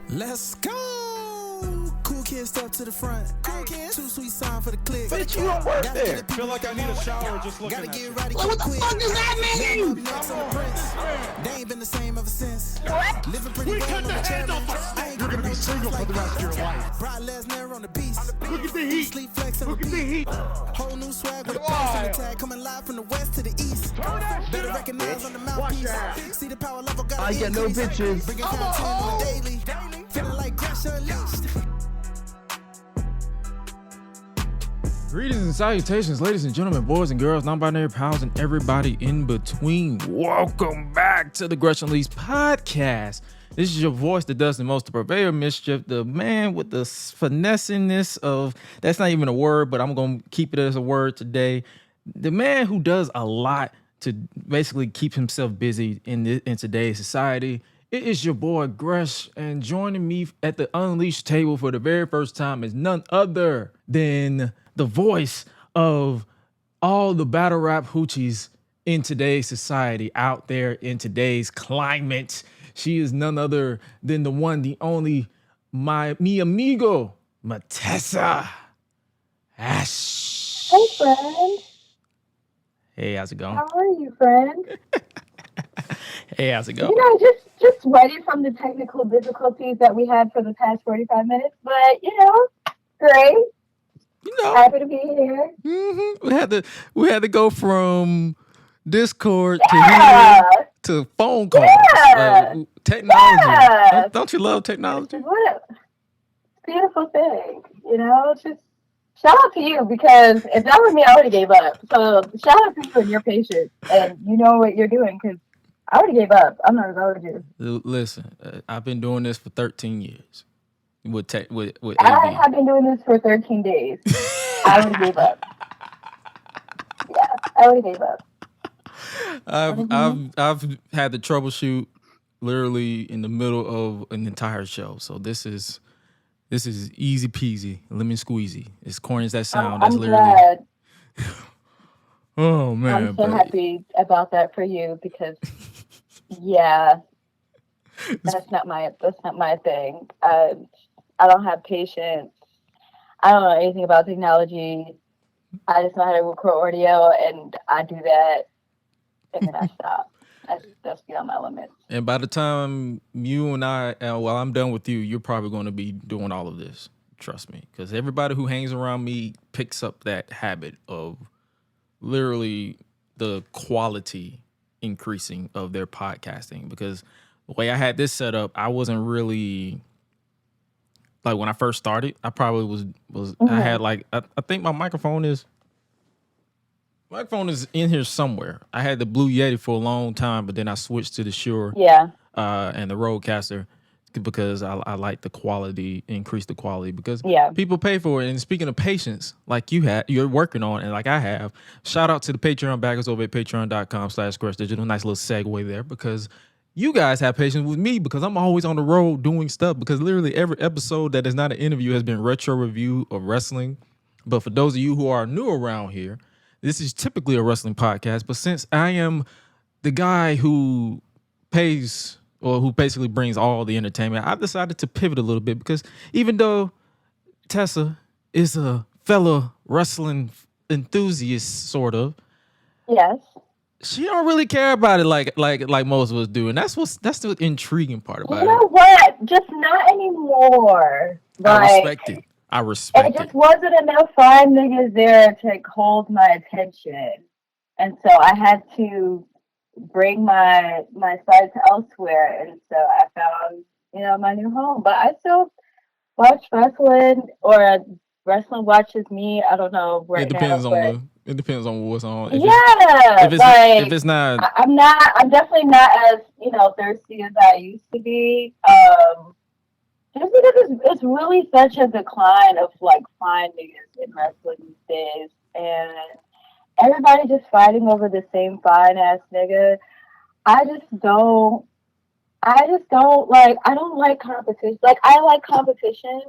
Let's go! Cool kids step to the front. Cool kids. Too sweet sign for the click. Bitch, you don't work there. Feel like I need a shower just looking Gotta at get you. right Like, what the fuck does that mean? They ain't been the same ever since. What? Living pretty We well cut on the the hand challenge. off I ain't You're got gonna no be single time for the like rest of your life. Brock Lesnar on the beast. Look at the heat. Sleep flex and Look at the repeat. heat. Whole new swag with a pass on the tag. Coming live from the west to the east. Better recognize on the mouthpiece. See the power level got I get no bitches. Bringing content on the daily. Feeling like Gresh unleashed. Greetings and salutations, ladies and gentlemen, boys and girls, non-binary pals, and everybody in between. Welcome back to the Gresh Unleashed podcast. This is your voice that does the most to purveyor mischief, the man with the finessiness of, that's not even a word, but I'm going to keep it as a word today. The man who does a lot to basically keep himself busy in today's society. It is your boy Gresh, and joining me at the Unleashed table for the very first time is none other than the voice of all the battle rap hoochies in today's society, out there in today's climate. She is none other than the one, the only, mi amigo, Matessa Ash. Hey, friend. Hey, how's it going? How are you, friend? Hey, how's it going? You know, just sweating from the technical difficulties that we had for the past 45 minutes, but, great. Happy to be here. Mm-hmm. We had to go from Discord Yeah. to here to phone calls. Yeah. Technology. Yeah. Don't you love technology? What a beautiful thing, just shout out to you, because if that were me, I would have gave up. So shout out to you and your patience, and you know what you're doing, because I would have gave up. I'm not going to. Listen, I've been doing this for 13 years with AV. I have been doing this for 13 days. I would have gave up. Yeah, I would have gave up. I've had to troubleshoot literally in the middle of an entire show. So this is easy peasy, lemon squeezy. As corny as that sound, that's I'm literally. glad. Oh man, I'm so happy about that for you, because yeah, that's not my thing. I don't have patience. I don't know anything about technology. I just know how to record audio, and I do that, and then I stop. That's beyond my limits. And by the time you and I'm done with you, you're probably going to be doing all of this. Trust me, because everybody who hangs around me picks up that habit of literally the quality increasing of their podcasting. Because the way I had this set up, I wasn't really like, when I first started, I probably was I had like, I think my microphone is in here somewhere. I had the Blue Yeti for a long time, but then I switched to the Shure and the Rodecaster, because I like the quality, increase the quality, because people pay for it. And speaking of patience, like you're working on, and like I have, shout out to the Patreon backers over at patreon.com/Gresh Digital. Nice little segue there, because you guys have patience with me, because I'm always on the road doing stuff, because literally every episode that is not an interview has been retro review of wrestling. But for those of you who are new around here, this is typically a wrestling podcast. But since I am the guy who pays, or who basically brings all the entertainment, I've decided to pivot a little bit, because even though Tessa is a fellow wrestling enthusiast, sort of, Yes. she don't really care about it like most of us do, and that's the intriguing part about it. You know what? Just not anymore. I respect it. It just wasn't enough fine niggas there to hold my attention, and so I had to bring my sights elsewhere, and so I found my new home. But I still watch wrestling, or wrestling watches me. I don't know right now. It depends on what's on. If it's not, I'm definitely not as thirsty as I used to be. Just because it's really such a decline of like fine niggas in wrestling these days, and everybody just fighting over the same fine ass nigga. I don't like competition. Like, I like competition,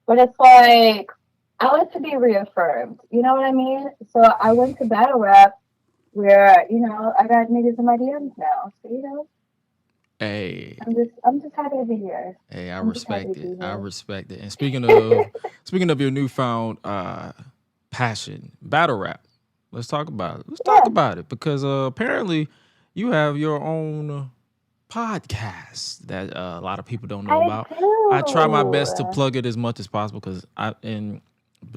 but it's like, I like to be reaffirmed. You know what I mean? So I went to battle rap, where, I got niggas in my DMs now. So, Hey, I'm just happy to be here. hey, I I'm just happy respect to it. be I here. respect it. And speaking of your newfound passion, battle rap. Let's talk about it. Let's talk Yeah, about it because apparently you have your own podcast that a lot of people don't know I about. I try my best to do. plug it as much as possible because a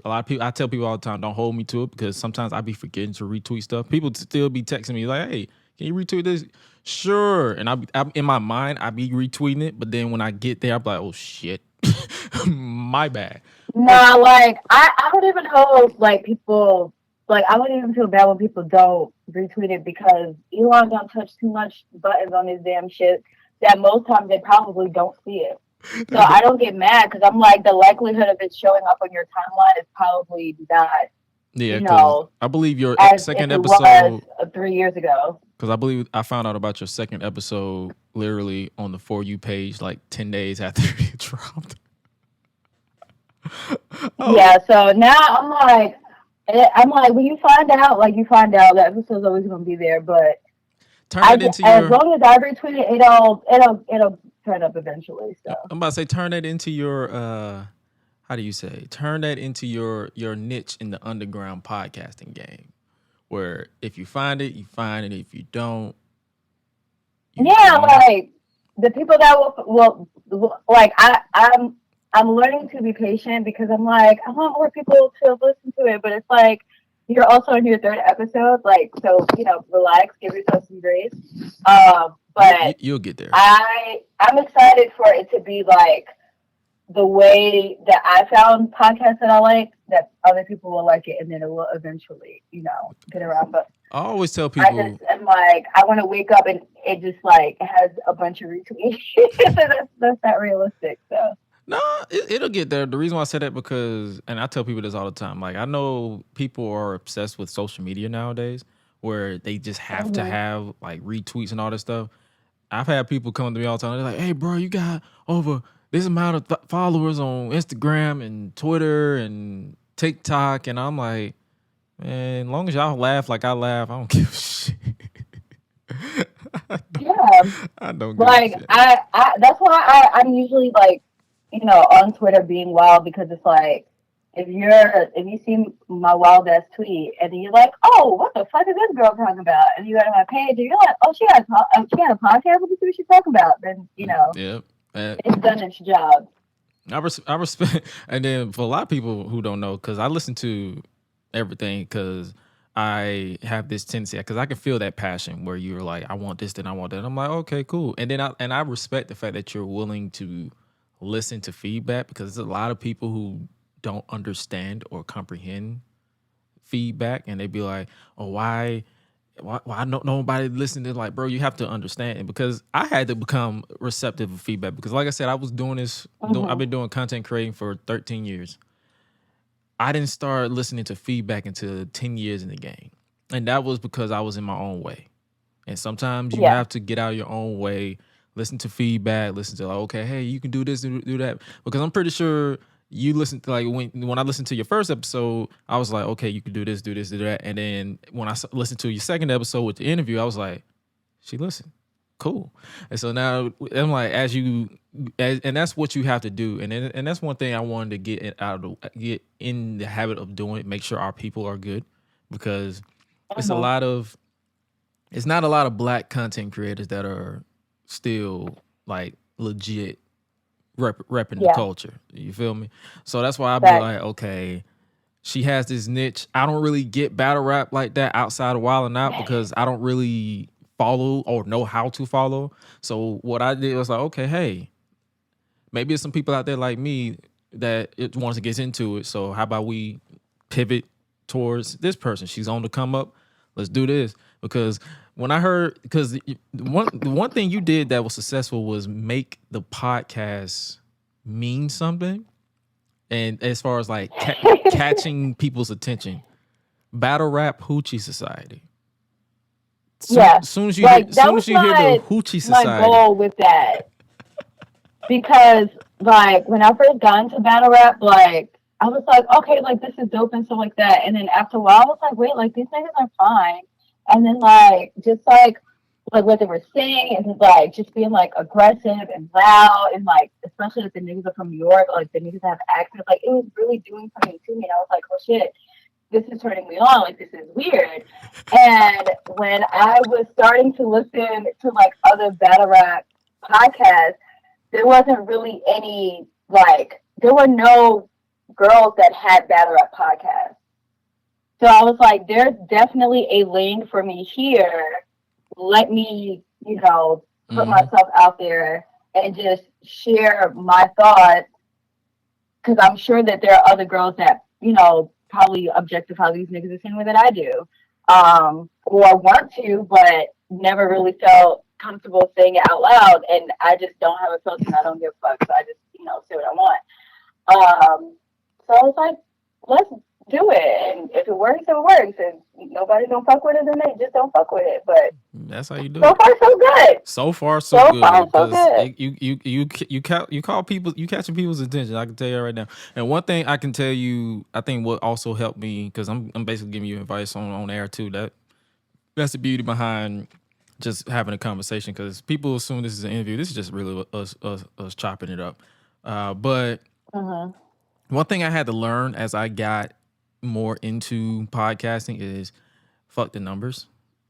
lot of people, I tell people all the time, don't hold me to it because sometimes I be forgetting to retweet stuff. People still be texting me like, "Hey, can you retweet this?" Sure, and I'm in my mind, I be retweeting it, but then when I get there, I'm like, "Oh shit, my bad." But Nah, like I don't even hold like people like I wouldn't even feel bad when people don't retweet it because Elon don't touch too much buttons on his damn shit that most times they probably don't see it. So I don't get mad because I'm like the likelihood of it showing up on your timeline is probably not, yeah, you because know, I believe your as if second it was episode. 3 years ago. Because I believe I found out about your second episode literally on the For You page like 10 days after it dropped. Oh, Yeah, so now I'm like, when you find out, like you find out that episode's always gonna be there, but turn that into as your. long as I retweet it, it'll turn up eventually. So I'm about to say, turn that into your. How do you say? Turn that into your niche in the underground podcasting game, where if you find it, you find it. If you don't, you yeah, don't. like the people that will like I'm learning to be patient because I'm like I want more people to listen to it, but it's like you're also in your third episode, like so relax, give yourself some grace. But You'll get there. I'm excited for it to be like the way that I found podcasts that I like, that other people will like it, and then it will eventually, get around. But I always tell I just people. am like, I want to wake up and it just like has a bunch of retweets. So that's not realistic. So No, it'll get there. The reason why I say that because, and I tell people this all the time. Like I know people are obsessed with social media nowadays, where they just have to mhm. have like retweets and all this stuff. I've had people come to me all the time. They're like, "Hey, bro, you got over this amount of followers on Instagram and Twitter and TikTok," and I'm like, "Man, as long as y'all laugh like I laugh, I don't give a shit." Yeah, I don't give a like shit. I that's why I'm usually like, on Twitter being wild because it's like if you see my wild ass tweet and then you're like, oh, what the fuck is this girl talking about? And you go to my page and you're like, oh, she had a podcast. Let me see what she's talking about. Then Yep. it's done its job. I respect, and then for a lot of people who don't know, because I listen to everything, because I have this tendency, because I can feel that passion where you're like, I want this, then I want that. I'm like, okay, cool, and then I respect the fact that you're willing to listen to feedback because there's a lot of people who don't understand or comprehend feedback, and they be like, oh, why don't nobody listen to, like, bro, you have to understand it, because I had to become receptive of feedback because like I said, I was doing this I've Hmm. been doing content creating for 13 years. I didn't start listening to feedback until 10 years in the game, and that was because I was in my own way. And sometimes you Yeah. have to get out of your own way, listen to feedback, listen to like, okay, hey, you can do this, do that. Because I'm pretty sure you listen to, like, when I listened to your first episode, I was like, okay, you can do this, do this, do that. And then when I listened to your second episode with the interview, I was like, she listened. Cool. And so now I'm like, and that's what you have to do. And that's one thing I wanted to get in the habit of doing, make sure our people are good, because it's a Hmm. lot of it's not a lot of black content creators that are still like legit repping the Yeah. culture. You feel me? So that's why I'll be Facts. like, okay, she has this niche. I don't really get battle rap like that outside of Wild and Out because I don't really follow or know how to follow. So what I did was like, okay, hey, maybe there's some people out there like me that it wants to get into it. So how about we pivot towards this person? She's on the come up. Let's do this. Because when I heard, because the one thing you did that was successful was make the podcast mean something. And as far as like catching people's attention, battle rap hoochie society. Yeah. Soon as you hear, Like that soon was as you hear the hoochie my society, goal with that. Because like when I first got into battle rap, like I was like, okay, like this is dope and stuff like that. And then after a while, I was like, wait, like these niggas are fine. And then like just like like what they were saying and like just being like aggressive and loud and like especially if the niggas are from New York, like the niggas have accents, like it was really doing something to me. And I was like, oh shit, this is turning me on, like this is weird. And when I was starting to listen to like other battle rap podcasts, there wasn't really any like there were no girls that had battle rap podcasts. So I was like, there's definitely a lane for me here. Let me, put myself out there and just share my thoughts because I'm sure that there are other girls that, probably objectify these niggas the same way that I do, or want to, but never really felt comfortable saying it out loud. And I just don't have a filter and I don't give a fuck. So I just, say what I want. So I was like, let's do it. And if it works, it works. And nobody don't fuck with it, then they just don't fuck with it. But that's how you do so it. far, so good. So far, so good. Far, so good. You call people, you catching people's attention. I can tell you right now. And one thing I can tell you, I think what also helped me because I'm basically giving you advice on air too. That's the beauty behind just having a conversation because people assume this is an interview. This is just really us chopping it up. But one thing I had to learn as I got more into podcasting is fuck the numbers.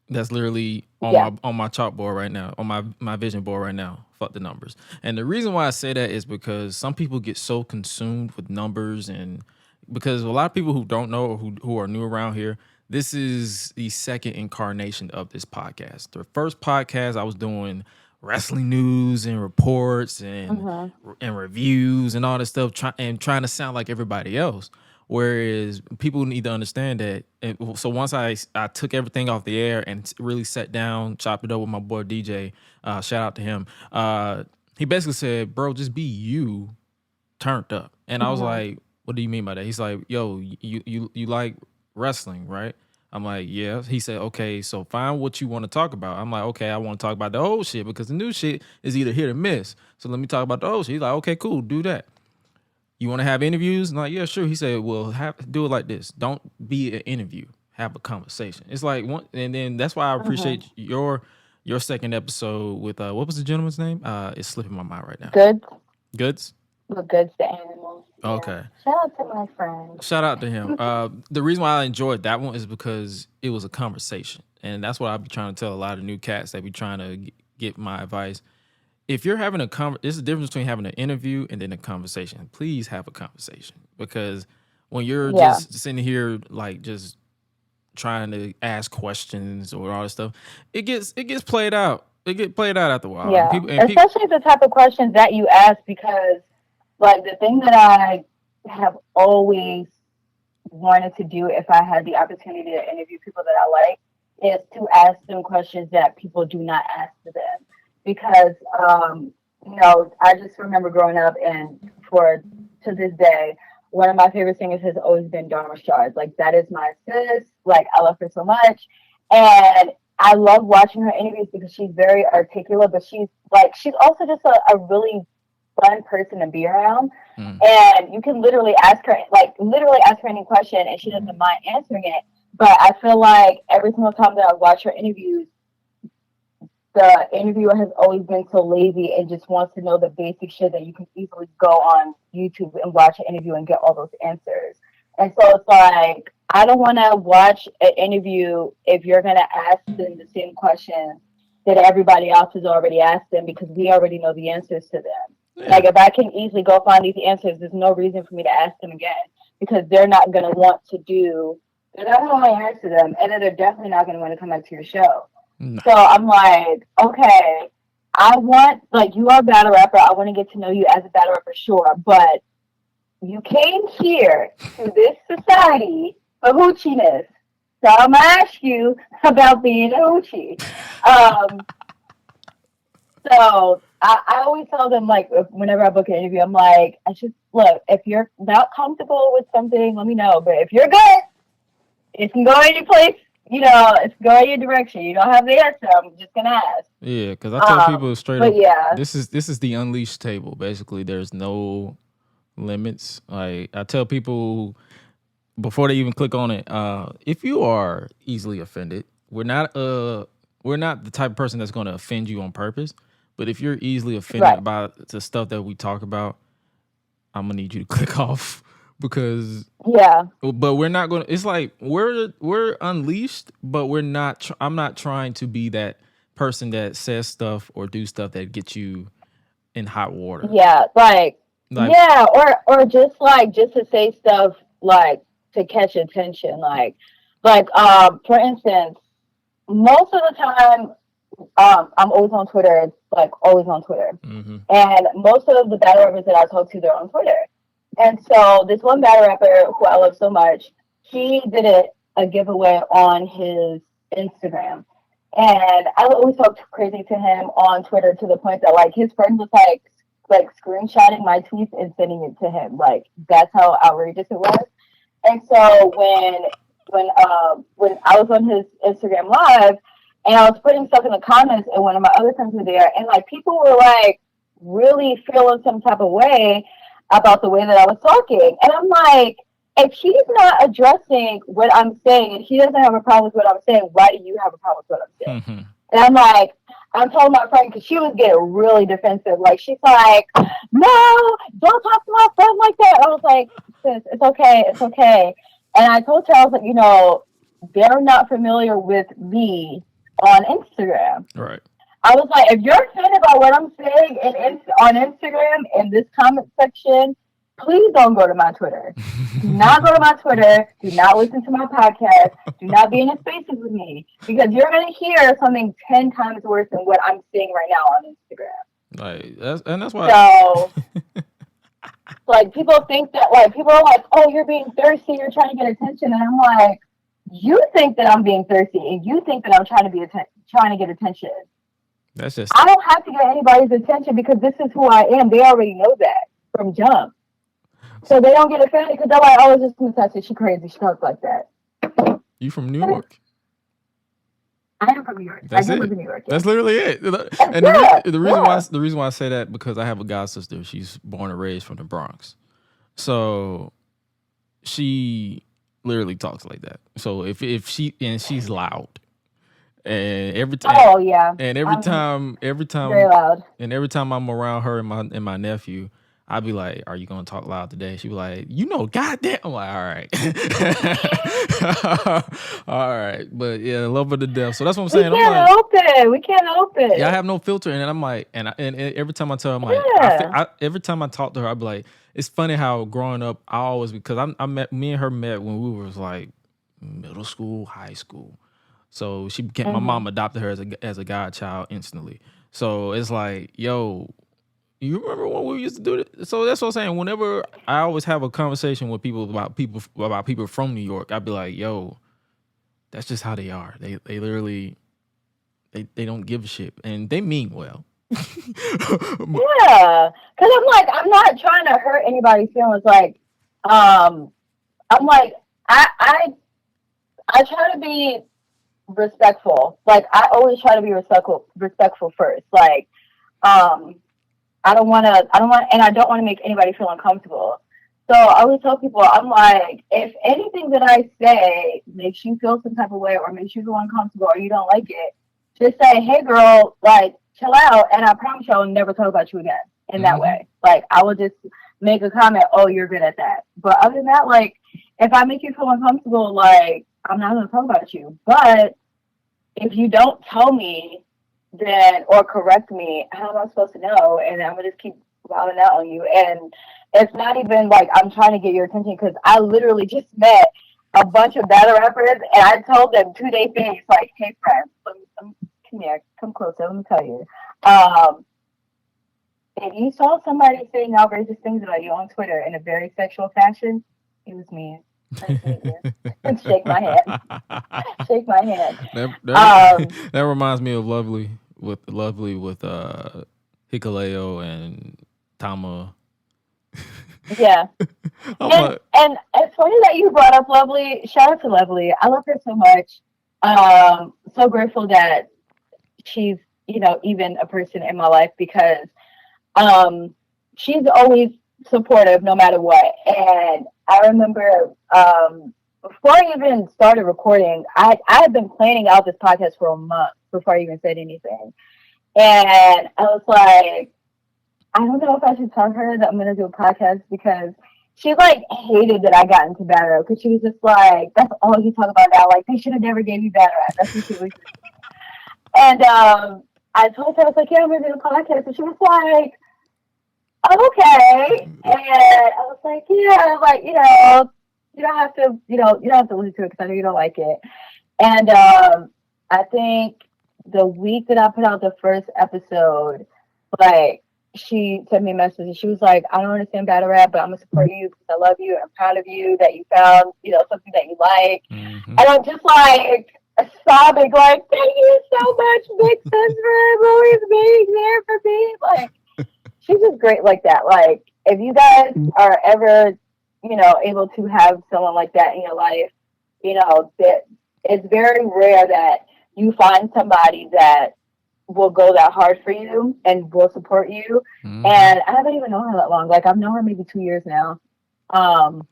That's literally on my chalkboard right now, on my vision board right now. Fuck the numbers. And the reason why I say that is because some people get so consumed with numbers, and because a lot of people who don't know or who are new around here, this is the second incarnation of this podcast. The first podcast I was doing wrestling news and reports and reviews and all this stuff, trying to sound like everybody else. Whereas people need to understand that. So once I took everything off the air and really sat down, chopped it up with my boy DJ, shout out to him. He basically said, bro, just be you turned up. And I was like, what do you mean by that? He's like, yo, you like wrestling, right? I'm like, yeah. He said, okay, so find what you want to talk about. I'm like, okay, I want to talk about the old shit because the new shit is either hit or miss. So let me talk about the old shit. He's like, okay, cool, do that. You want to have interviews? I'm like, yeah, sure. He said, well, do it like this. Don't be an interview. Have a conversation. It's like one, and then that's why I appreciate your second episode with what was the gentleman's name? It's slipping my mind right now. Goods? Well, Goods the animals. Yeah. Okay. Shout out to my friend. Shout out to him. The reason why I enjoyed that one is because it was a conversation. And that's what I be trying to tell a lot of new cats that be trying to get my advice. If you're having there's a difference between having an interview and then a conversation. Please have a conversation because when you're just sitting here like just trying to ask questions or all this stuff, it gets played out. It gets played out after a while. Yeah, especially the type of questions that you ask because, like, the thing that I have always wanted to do if I had the opportunity to interview people that I like is to ask them questions that people do not ask to them. Because, I just remember growing up and to this day, one of my favorite singers has always been Dharma Shard. Like, that is my sis. Like, I love her so much. And I love watching her interviews because she's very articulate, but she's also just a really fun person to be around. And you can literally ask her any question and she doesn't mind answering it. But I feel like every single time that I watch her interviews, the interviewer has always been so lazy and just wants to know the basic shit that you can easily go on YouTube and watch an interview and get all those answers. And so it's like, I don't want to watch an interview if you're going to ask them the same questions that everybody else has already asked them because we already know the answers to them. Yeah. Like, if I can easily go find these answers, there's no reason for me to ask them again because they're not going to want to answer them, and then they're definitely not going to want to come back to your show. No. So I'm like, okay, you are a battle rapper. I want to get to know you as a battle rapper, sure. But you came here to this society for hoochiness. So I'm going to ask you about being a hoochie. So I always tell them, like, whenever I book an interview, I'm like, look, if you're not comfortable with something, let me know. But if you're good, it can go any place. It's going your direction. You don't have the answer. I'm just gonna ask. Yeah, because I tell people straight up, yeah. this is the unleashed table. Basically, there's no limits. Like, I tell people before they even click on it, if you are easily offended, we're not we're not the type of person that's going to offend you on purpose. But if you're easily offended by the stuff that we talk about, I'm gonna need you to click off because But we're not gonna. It's like we're unleashed, but we're not. I'm not trying to be that person that says stuff or do stuff that gets you in hot water. Yeah, or just to say stuff like to catch attention, for instance, most of the time, I'm always on Twitter. It's like always on Twitter, and most of the battle rappers that I talk to, they're on Twitter. And so this one battle rapper who I love so much, he did a giveaway on his Instagram. And I always talk crazy to him on Twitter to the point that like his friend was like screenshotting my tweets and sending it to him. Like that's how outrageous it was. And so when I was on his Instagram live and I was putting stuff in the comments and one of my other friends were there and like people were like really feeling some type of way about the way that I was talking. And I'm like, if he's not addressing what I'm saying and he doesn't have a problem with what I'm saying, why do you have a problem with what I'm saying? And I'm like, I'm telling my friend because she was getting really defensive. Like she's like, no, don't talk to my friend like that. I was like, sis, it's okay. And I told her, I was like, you know, they're not familiar with me on Instagram. Right. I was like, if you're offended by what I'm saying on Instagram in this comment section, please don't go to my Twitter. Do not go to my Twitter. Do not listen to my podcast. Do not be in the spaces with me because you're going to hear something 10 times worse than what I'm saying right now on Instagram. Right. That's why. So, like, people think that, like, people are like, oh, you're being thirsty. You're trying to get attention. And I'm like, you think that I'm being thirsty and you think that I'm trying to get attention. That's just. I don't have to get anybody's attention because this is who I am. They already know that from jump. So they don't get offended because they're like, oh, it's just Matessa. She crazy. She talks like that. You from New York? I am from New York. I live in New York. Yeah. That's literally it. And the reason why I say that because I have a god sister. She's born and raised from the Bronx, so she literally talks like that. So if she's loud, and every time, every time, very loud, and every time I'm around her and my nephew. I'd be like, are you going to talk loud today? She'd be like, you know, goddamn. I'm like, all right. All right. But yeah, love her to death. So that's what I'm saying. We can't help it. Yeah, I have no filter. And I'm like, and every time I tell her, I'm like, every time I talk to her, I'd be like, it's funny how growing up, I always, because me and her met when we was like middle school, high school. So she became, my mom adopted her as a godchild instantly. So it's like, yo, you remember when we used to do it? So that's what I'm saying. Whenever I always have a conversation with people about people from New York, I'd be like, yo, that's just how they are. They literally they don't give a shit. And they mean well. Yeah. Cause I'm not trying to hurt anybody's feelings. Like, I'm like, I try to be respectful. Like, I always try to be respectful first. Like, I don't want to make anybody feel uncomfortable. So I always tell people, I'm like, if anything that I say makes you feel some type of way or makes you feel uncomfortable or you don't like it, just say, hey girl, like chill out. And I promise you I'll never talk about you again in that way. Like I will just make a comment, oh, you're good at that. But other than that, like if I make you feel uncomfortable, like I'm not going to talk about you. But if you don't tell me, then or correct me, how am I supposed to know? And I'm gonna just keep wilding out on you. And it's not even like I'm trying to get your attention because I literally just met a bunch of battle rappers and I told them to their face, like, hey friends, come here, come closer, let me tell you. If you saw somebody saying outrageous things about you on Twitter in a very sexual fashion, it was me. And shake my hand. That reminds me of Lovely with Hikaleo and Tama. Yeah. And it's funny that you brought up Lovely. Shout out to Lovely. I love her so much. So grateful that she's, even a person in my life because she's always supportive no matter what. And I remember before I even started recording, I had been planning out this podcast for a month before I even said anything. And I was like, I don't know if I should tell her that I'm going to do a podcast because she like hated that I got into battle because she was just like, that's all you talk about now. Like, they should have never gave you battle rap. That's what she was. And I told her, I was like, yeah, I'm going to do a podcast. And she was like, okay. And I was like, yeah, like, you know, you don't have to, you don't have to listen to it because I know you don't like it. And I think the week that I put out the first episode, like, she sent me a message and she was like, I don't understand battle rap, but I'm gonna support you because I love you and I'm proud of you that you found, something that you like. Mm-hmm. And I'm just like sobbing, like, thank you so much, big sis, for always being there for me. Like, she's just great like that. Like, if you guys are ever, able to have someone like that in your life, that it's very rare that you find somebody that will go that hard for you and will support you. Mm-hmm. And I haven't even known her that long. Like, I've known her maybe 2 years now. But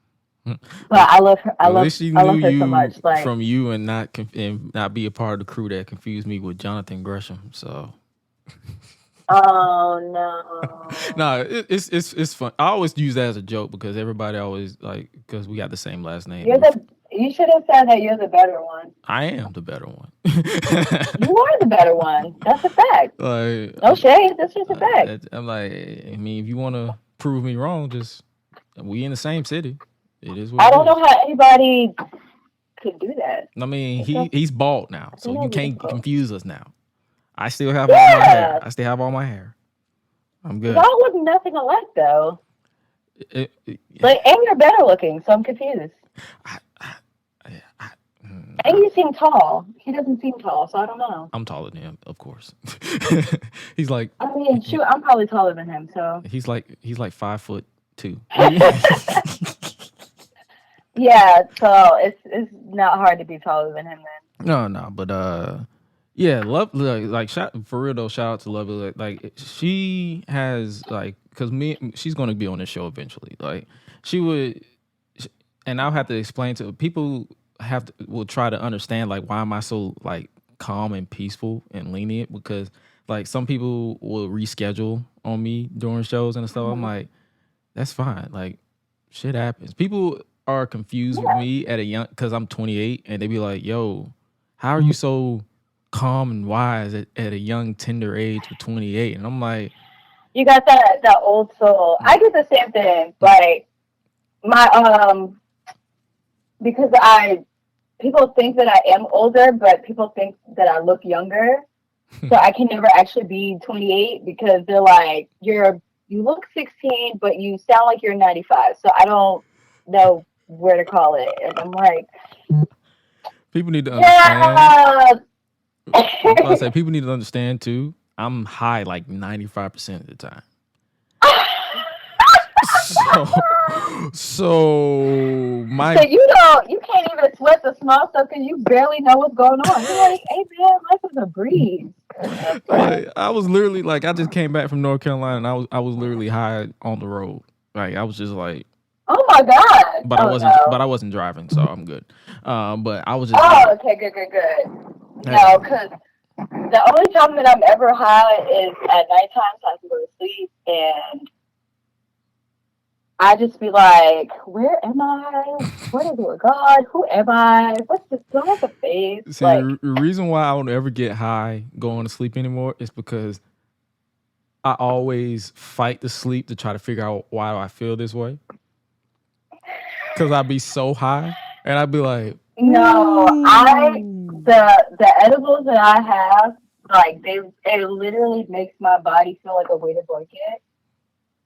I love her. I love her so much. Like, from you and not be a part of the crew that confused me with Jonathan Gresham. So. Oh no. No, it's fun. I always use that as a joke because everybody always because we got the same last name. You should have said that you're the better one. I am the better one. You are the better one. That's a fact. Like, no shade. That's just a fact. I'm like, I mean, if you want to prove me wrong, we in the same city. It is what I don't know how anybody could do that. I mean, he's bald now, so you can't confuse us now. I still have all my hair. I'm good. Y'all look nothing alike though. And you're better looking, so I'm confused. And you seem tall. He doesn't seem tall, so I don't know. I'm taller than him, of course. He's like. I mean, shoot, I'm probably taller than him. So. He's like 5'2". Yeah, so it's not hard to be taller than him then. No, but yeah, love like for real though. Shout out to Lovely. Like she has because she's going to be on this show eventually. Like she would, and I'll have to explain to people. Will try to understand why am I so calm and peaceful and lenient, because some people will reschedule on me during shows and stuff. Mm-hmm. I'm like, that's fine. Like, shit happens. People are confused with me at a young, because I'm 28, and they be like, yo, how are you so calm and wise at a young, tender age of 28? And I'm like, you got that old soul. I do the same thing. Like my because people think that I am older, but people think that I look younger. So I can never actually be 28 because they're like, you look 16, but you sound like you're 95. So I don't know where to call it. And I'm like, people need to understand. I say people need to understand too. I'm high 95% of the time. So you can't even sweat the small stuff because you barely know what's going on. You're like, hey man, life is a breeze. I was literally I just came back from North Carolina and I was literally high on the road. I was just like, oh my god. But I wasn't driving, so I'm good. But I was just okay, good. No, because the only time that I'm ever high is at nighttime, so I can go to sleep, and I just be like, where am I? What is it with God? Who am I? What's this? Do I have a face? See, the reason why I don't ever get high going to sleep anymore is because I always fight the sleep to try to figure out why do I feel this way. Because I'd be so high, and I'd be like, no, the edibles that I have, it literally makes my body feel like a weighted blanket.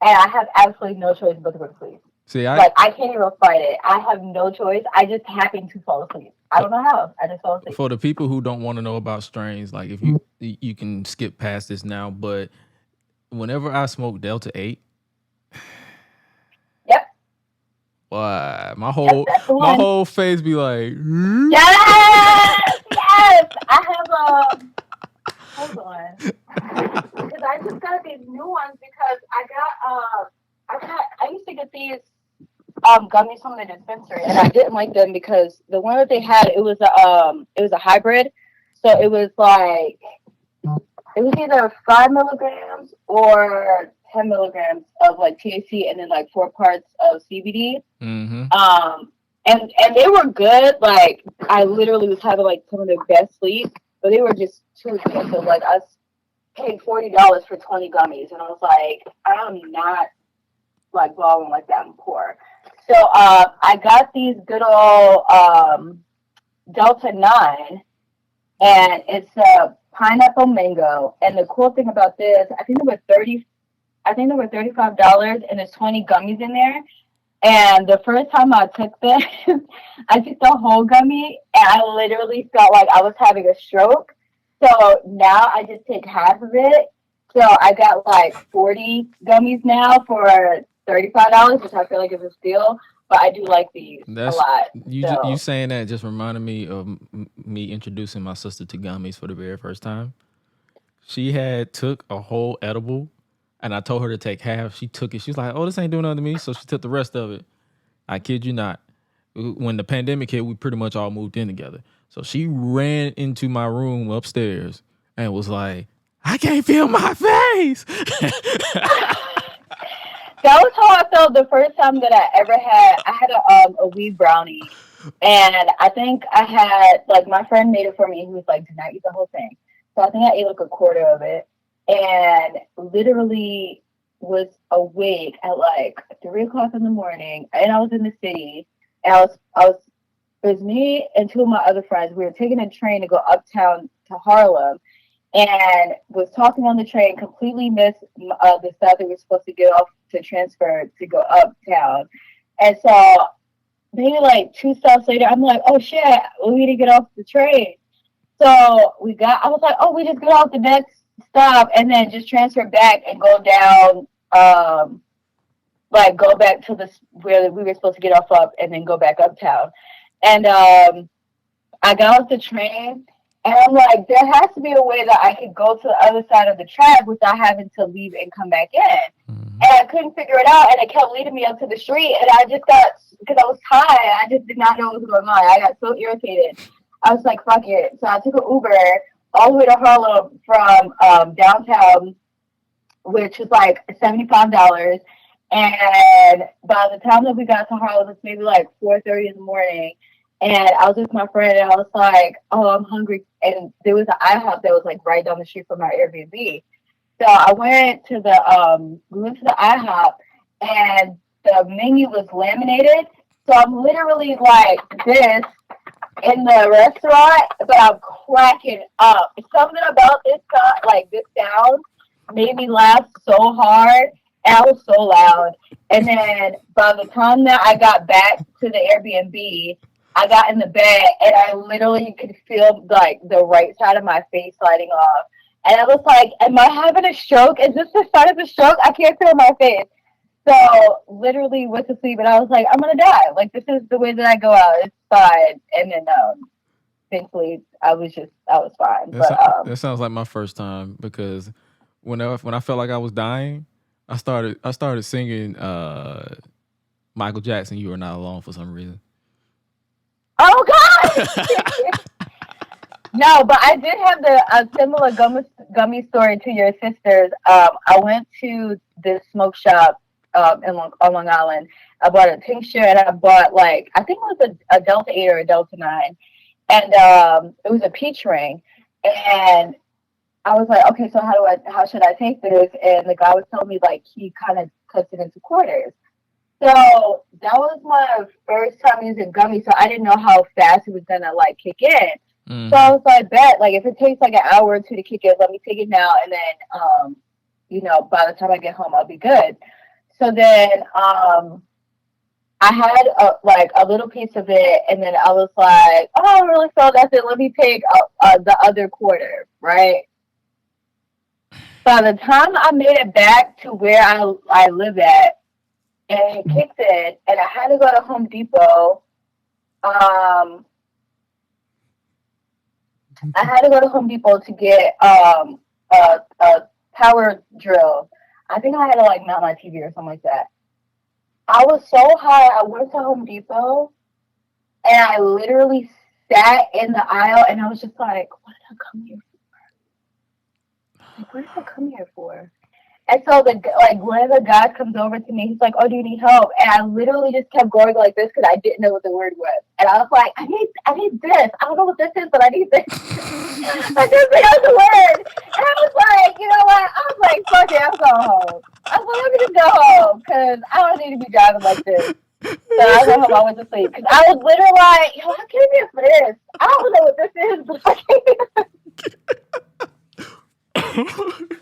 And I have absolutely no choice but to go to sleep. See, I can't even fight it. I have no choice. I just happen to fall asleep. I don't know how. I just fall asleep. For the people who don't want to know about strains, if you can skip past this now, but whenever I smoke Delta 8, yep. Why my whole face be like, yes. I have hold on. Because I just got these new ones because I used to get these gummies from the dispensary, and I didn't like them because the one that they had, it was a hybrid, so it was either 5 milligrams or 10 milligrams of like THC, and then like 4 parts of CBD. Mm-hmm. And they were good. Like I literally was having like some of the best sleep, but they were just too expensive. Like I paid $40 for 20 gummies, and I was like, I'm not like balling like that. I'm poor. So I got these good old Delta 9, and it's a pineapple mango. And the cool thing about this, I think there were $35, and there's 20 gummies in there. And the first time I took this, I took the whole gummy, and I literally felt like I was having a stroke. So now I just take half of it. So I got like 40 gummies now for $35, which I feel like is a steal. But I do like these a lot. You saying that just reminded me of me introducing my sister to gummies for the very first time. She had took a whole edible, and I told her to take half. She took it. She was like, "Oh, this ain't doing nothing to me," so she took the rest of it. I kid you not. When the pandemic hit, we pretty much all moved in together. So she ran into my room upstairs and was like, "I can't feel my face." That was how I felt the first time that I ever had. I had a weed brownie, and I think I had like my friend made it for me. He was like, "Do not eat the whole thing." So I think I ate like a quarter of it, and literally was awake at like 3 o'clock in the morning, and I was in the city, and it was me and two of my other friends. We were taking a train to go uptown to Harlem, and was talking on the train, completely missed the stop that we were supposed to get off to transfer to go uptown. And so maybe like 2 stops later, I'm like, oh shit, we need to get off the train. So I was like, oh, we just get off the next stop and then just transfer back and go down, like go back to where we were supposed to get off up and then go back uptown. And I got off the train, and I'm like, there has to be a way that I could go to the other side of the track without having to leave and come back in. And I couldn't figure it out, and it kept leading me up to the street, and I just got, because I was tired, I just did not know what was going on. I got so irritated. I was like, fuck it. So I took an Uber all the way to Harlem from downtown, which was like $75. And by the time that we got to Harlem, it's maybe like 4:30 in the morning. And I was with my friend, and I was like, oh, I'm hungry. And there was an IHOP that was like right down the street from our Airbnb. So I went to we went to the IHOP, and the menu was laminated. So I'm literally like this in the restaurant, but I'm cracking up. Something about this sound made me laugh so hard, and I was so loud. And then by the time that I got back to the Airbnb, I got in the bed, and I literally could feel like the right side of my face sliding off. And I was like, am I having a stroke? Is this the start of a stroke? I can't feel my face. So literally went to sleep, and I was like, I'm going to die. Like, this is the way that I go out. It's fine. And then thankfully, I was fine. That sounds like my first time, because when I felt like I was dying, I started singing Michael Jackson, "You Are Not Alone," for some reason. Oh, God! No, but I did have a similar gummy story to your sister's. I went to this smoke shop on Long Island. I bought a tincture, and I bought I think it was a Delta 8 or a Delta 9. And it was a peach ring. And I was like, okay, so how should I take this? And the guy was telling me he kind of cuts it into quarters. So that was my first time using gummy, so I didn't know how fast it was gonna kick in. So I was like, bet, if it takes an hour or two to kick in, let me take it now, and then by the time I get home, I'll be good. So then I had a little piece of it, and then I was like, oh, I really felt that's it. Let me take the other quarter, right? By the time I made it back to where I live at, and it kicked in, and I had to go to Home Depot. I had to go to Home Depot to get a power drill. I think I had to mount my TV or something like that. I was so high. I went to Home Depot and I literally sat in the aisle and I was just like, what did I come here for? Like, what did I come here for? And so one of the guys comes over to me. He's like, "Oh, do you need help?" And I literally just kept going like this because I didn't know what the word was. And I was like, I need this. I don't know what this is, but I need this." I just know the word. And I was like, you know what? I was like, fuck it, I'm going home. I was like, let me just go home because I don't need to be driving like this. So I went home. I went to sleep because I was literally like, yo, I came here for this. I don't know what this is, but I came here.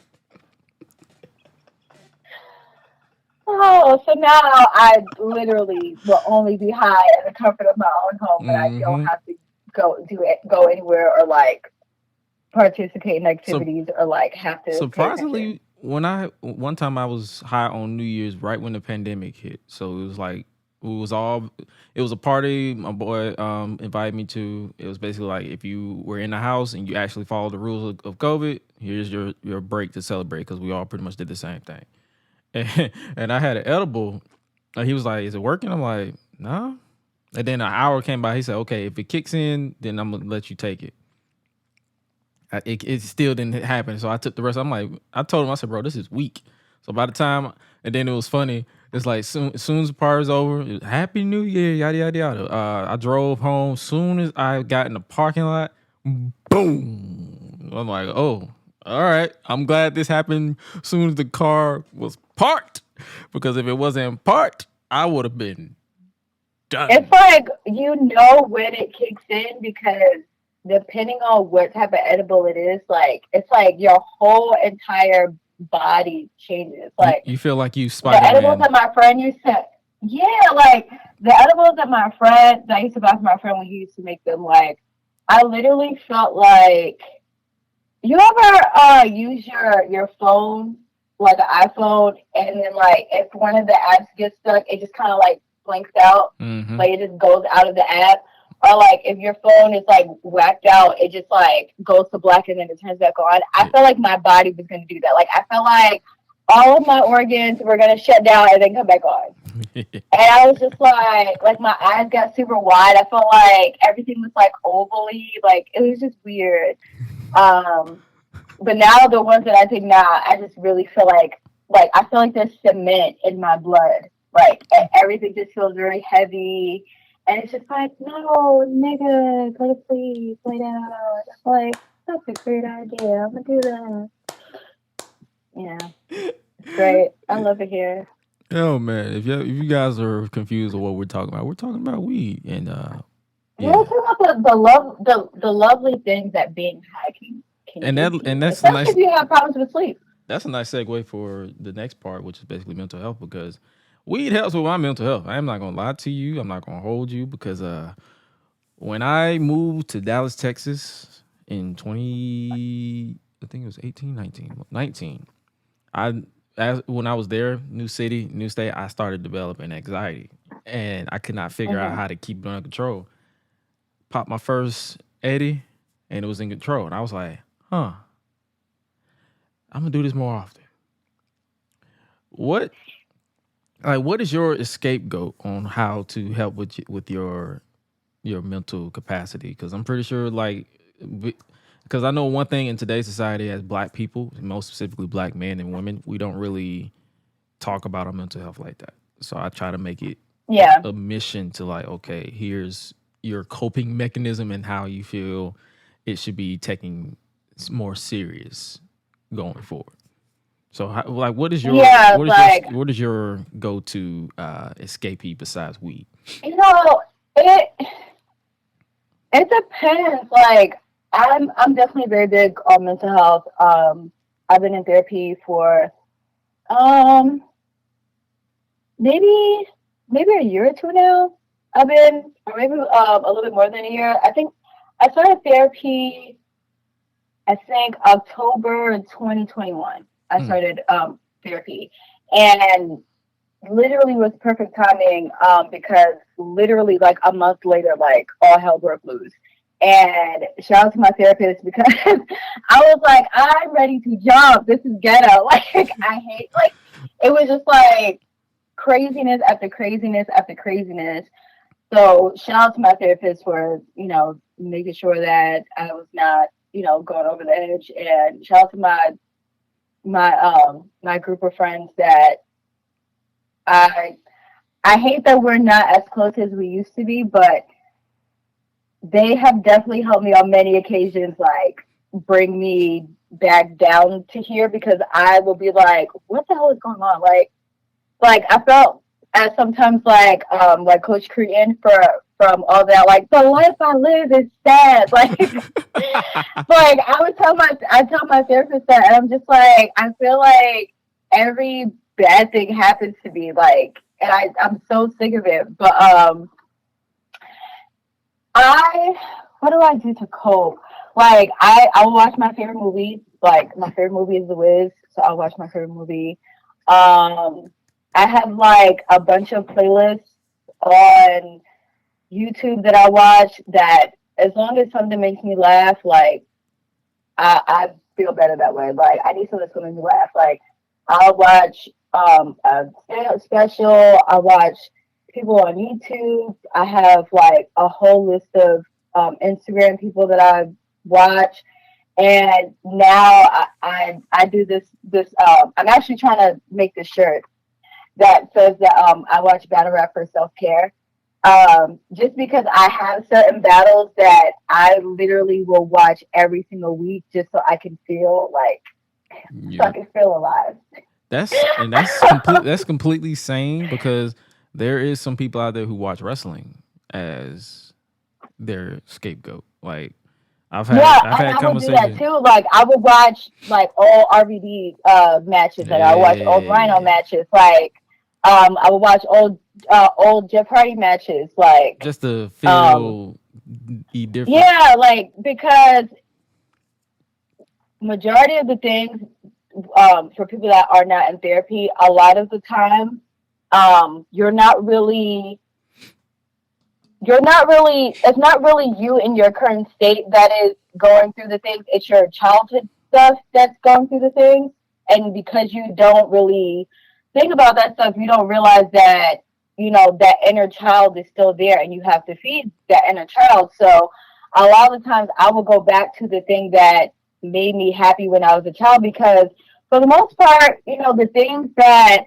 Oh, so now I literally will only be high in the comfort of my own home, but I don't have to go anywhere or like participate in activities or like have to. Surprisingly, one time I was high on New Year's right when the pandemic hit, so it was like it was a party my boy invited me to. It was basically like if you were in the house and you actually followed the rules of COVID, here's your break to celebrate because we all pretty much did the same thing. And I had an edible. And he was like, "Is it working?" I'm like, "No." And then an hour came by. He said, "Okay, if it kicks in, then I'm gonna let you take it." It still didn't happen, so I took the rest. I'm like, I told him, I said, "Bro, this is weak." So by the time, and then it was funny. It's like as soon as the party's over, Happy New Year, yada yada yada. I drove home. Soon as I got in the parking lot, boom. I'm like, oh. All right, I'm glad this happened as soon as the car was parked, because if it wasn't parked, I would have been done. It's like you know when it kicks in because depending on what type of edible it is, like it's like your whole entire body changes. Like you feel like you Spider-Man. The edibles that my friend used to, like the edibles that I used to buy from my friend when he used to make them. Like I literally felt like. You ever use your phone, like an iPhone, and then like if one of the apps gets stuck, it just kind of like blinks out, like it just goes out of the app, or like if your phone is like whacked out, it just like goes to black and then it turns back on. I felt like my body was gonna do that. Like I felt like all of my organs were gonna shut down and then come back on. And I was just like my eyes got super wide. I felt like everything was like ovally, like it was just weird. But now the ones that I take now, I just really feel like I feel like there's cement in my blood. Like everything just feels very heavy, and it's just like, no, nigga, go to sleep, lay down. I'm like, that's a great idea. I'm gonna do that. Yeah, it's great. I love it here. Oh man, if you guys are confused with what we're talking about weed, and we're talking about the lovely things that being high can that's especially nice. If you have problems with sleep. That's a nice segue for the next part, which is basically mental health, because weed helps with my mental health. I'm not gonna lie to you. I'm not gonna hold you, because when I moved to Dallas, Texas in 19, when I was there, new city, new state, I started developing anxiety, and I could not figure out how to keep it under control. Popped my first Eddie, and it was in control, and I was like, I'm gonna do this more often. What is your scapegoat on how to help with your mental capacity? Because I'm pretty sure, because I know one thing in today's society as Black people, most specifically Black men and women, we don't really talk about our mental health like that. So I try to make it a mission to okay, here's your coping mechanism and how you feel it should be taken more serious going forward. So, what is your what is your go-to escapee besides weed? You know, it depends. Like, I'm definitely very big on mental health. I've been in therapy for maybe a year or two now. Or maybe a little bit more than a year. I think I started therapy. I think October 2021. I started therapy, and literally was perfect timing because literally like a month later, like all hell broke loose. And shout out to my therapist because I was like, I'm ready to jump. This is ghetto. Like I hate, like it was just like craziness after craziness after craziness. So shout out to my therapist for, making sure that I was not, going over the edge. And shout out to my group of friends that I hate that we're not as close as we used to be, but they have definitely helped me on many occasions, like bring me back down to here, because I will be like, what the hell is going on? Like I felt as sometimes like Coach Crean from all that, like the life I live is sad. Like like I tell my therapist that, and I'm just like, I feel like every bad thing happens to me, like, and I'm so sick of it. But what do I do to cope? Like I will watch my favorite movie. Like my favorite movie is The Wiz, so I'll watch my favorite movie. I have like a bunch of playlists on YouTube that I watch, that as long as something makes me laugh, like I feel better that way. Like I need something that's gonna make me laugh. Like I'll watch a stand-up special. I watch people on YouTube. I have like a whole list of Instagram people that I watch. And now I do this I'm actually trying to make this shirt that says that I watch battle rap for self-care. Just because I have certain battles that I literally will watch every single week, just so I can feel like, so I can feel alive. That's completely sane, because there is some people out there who watch wrestling as their scapegoat. Like I've had I would do that too. Like I would watch like all RVD matches, like I would watch old Rhino matches, like I would watch old Jeff Hardy matches, like just to feel different. Yeah, like because majority of the things for people that are not in therapy, a lot of the time, it's not really you in your current state that is going through the things. It's your childhood stuff that's going through the things. And because you don't really think about that stuff, you don't realize that, that inner child is still there, and you have to feed that inner child. So a lot of the times I will go back to the thing that made me happy when I was a child, because for the most part, the things that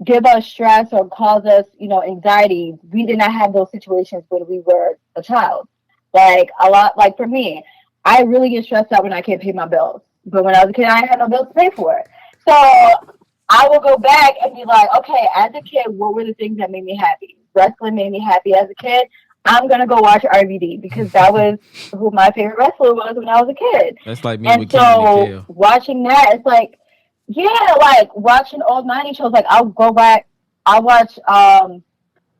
give us stress or cause us, anxiety, we did not have those situations when we were a child. Like for me, I really get stressed out when I can't pay my bills. But when I was a kid, I had no bills to pay for it. So I will go back and be like, okay, as a kid, what were the things that made me happy? Wrestling made me happy as a kid. I'm going to go watch RVD, because that was who my favorite wrestler was when I was a kid. That's like me and with so watching that, it's like, yeah, like watching old 90s shows. Like I'll go back, I'll watch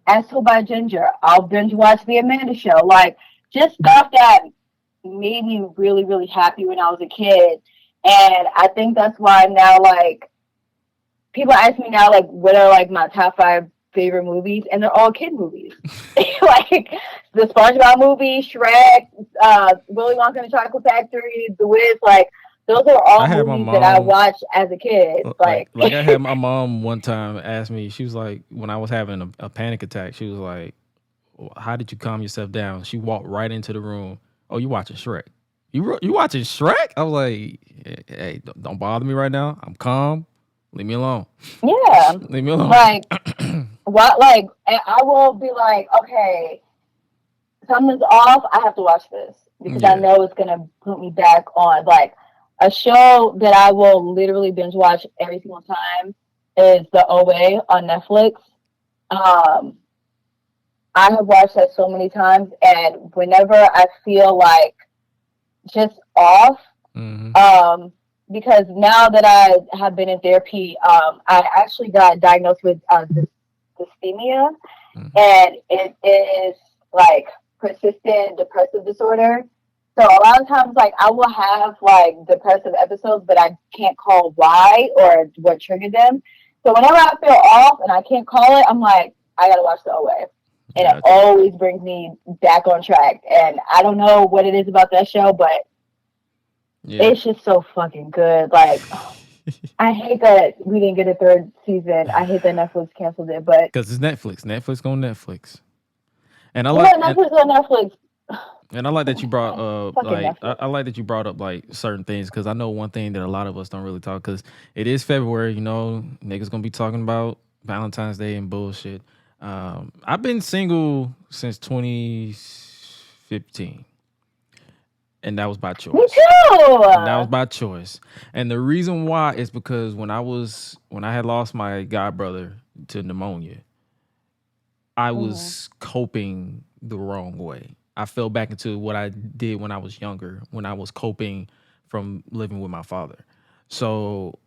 As Told by Ginger. I'll binge watch The Amanda Show. Like just stuff that made me really, really happy when I was a kid. And I think that's why now, like, people ask me now, like, what are like my top 5 favorite movies, and they're all kid movies. Like the SpongeBob movie, Shrek, Willy Wonka and the Chocolate Factory, The Wiz. Like those are all movies that I watched as a kid. Like I had my mom one time ask me. She was like, when I was having a panic attack, she was like, "How did you calm yourself down?" She walked right into the room. "Oh, you watching Shrek? You watching Shrek?" I was like, "Hey, don't bother me right now. I'm calm. Leave me alone." Yeah, leave me alone. Like what? Like I will be like, okay, something's off. I have to watch this, because I know it's gonna put me back on. Like a show that I will literally binge watch every single time is The OA on Netflix. I have watched that so many times, and whenever I feel like just off, because now that I have been in therapy, I actually got diagnosed with dysthymia, and it is like persistent depressive disorder. So a lot of times, like, I will have like depressive episodes, but I can't call why or what triggered them. So whenever I feel off and I can't call it, I'm like, I gotta watch The OA. And it always brings me back on track. And I don't know what it is about that show, but it's just so fucking good. Like, I hate that we didn't get a third season. I hate that Netflix canceled it, but Because it's Netflix. Netflix on Netflix. And I yeah, like Netflix on Netflix. and I like that you brought Fucking like Netflix. I like that you brought up like certain things because I know one thing that a lot of us don't really talk because it is February, niggas gonna be talking about Valentine's Day and bullshit. I've been single since 2015, and that was by choice. Me too. And that was by choice. And the reason why is because when I had lost my god brother to pneumonia, I was coping the wrong way. I fell back into what I did when I was younger, when I was coping from living with my father. So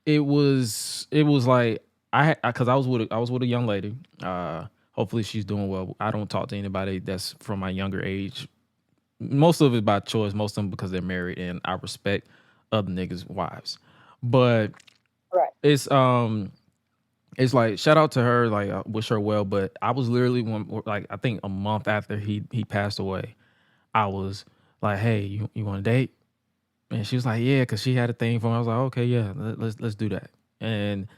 it was like because I was with a young lady. Hopefully she's doing well. I don't talk to anybody that's from my younger age. Most of it by choice, most of them because they're married, and I respect other niggas' wives. But Right. it's like shout out to her, like I wish her well. But I was literally I think a month after he passed away, I was like, hey, you want to date? And she was like, yeah, because she had a thing for me. I was like, okay, yeah, let's do that. And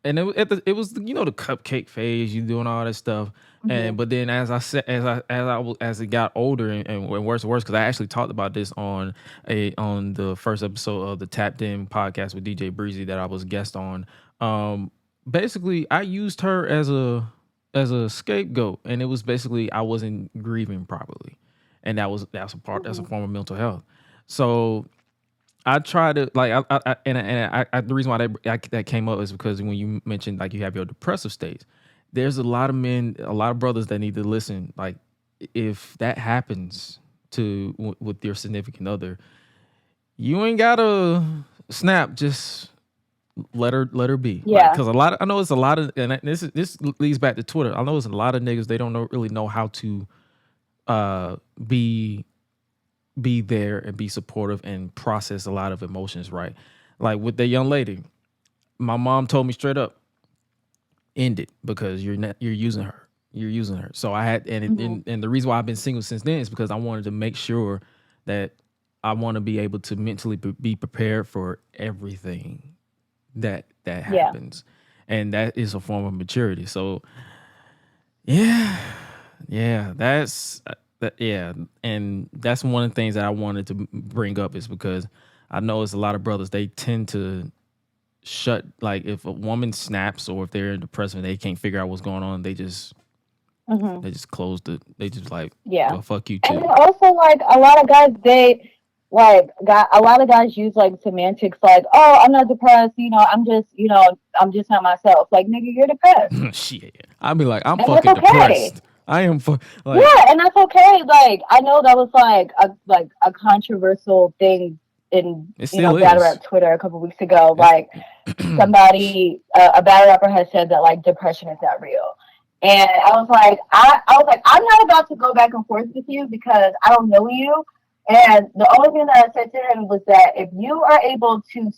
it was the cupcake phase, you doing all that stuff. And but then as it got older and worse and worse, because I actually talked about this on the first episode of the Tapped In podcast with DJ Breezy that I was guest on. Basically I used her as a scapegoat, and it was basically I wasn't grieving properly, and that's a form of mental health. So I try to like the reason why that came up is because when you mentioned like you have your depressive states, there's a lot of men, a lot of brothers that need to listen. Like if that happens with your significant other, you ain't gotta snap. Just let her be. Yeah. Because I know it's a lot of, and this leads back to Twitter. I know it's a lot of niggas, they don't really know how to be there and be supportive and process a lot of emotions, right? Like with that young lady, my mom told me straight up, end it because you're using her. You're using her. So I had, and the reason why I've been single since then is because I wanted to make sure that I want to be able to mentally be prepared for everything that happens, and that is a form of maturity. So yeah, that's and that's one of the things that I wanted to bring up is because I know it's a lot of brothers, they tend to shut, like if a woman snaps or if they're in depression, they can't figure out what's going on, they just close they just like, well, fuck you too. And then also like a lot of guys, a lot of guys use like semantics like, oh, I'm not depressed, I'm just not myself. Like, nigga, you're depressed. Shit. I'd be like, I'm and fucking that's okay. depressed. I am like, yeah, and that's okay. Like, I know that was like a controversial thing in battle rap Twitter a couple weeks ago. Like somebody, a battle rapper has said that like depression is not real. And I was like, I'm not about to go back and forth with you because I don't know you. And the only thing that I said to him was that if you are able to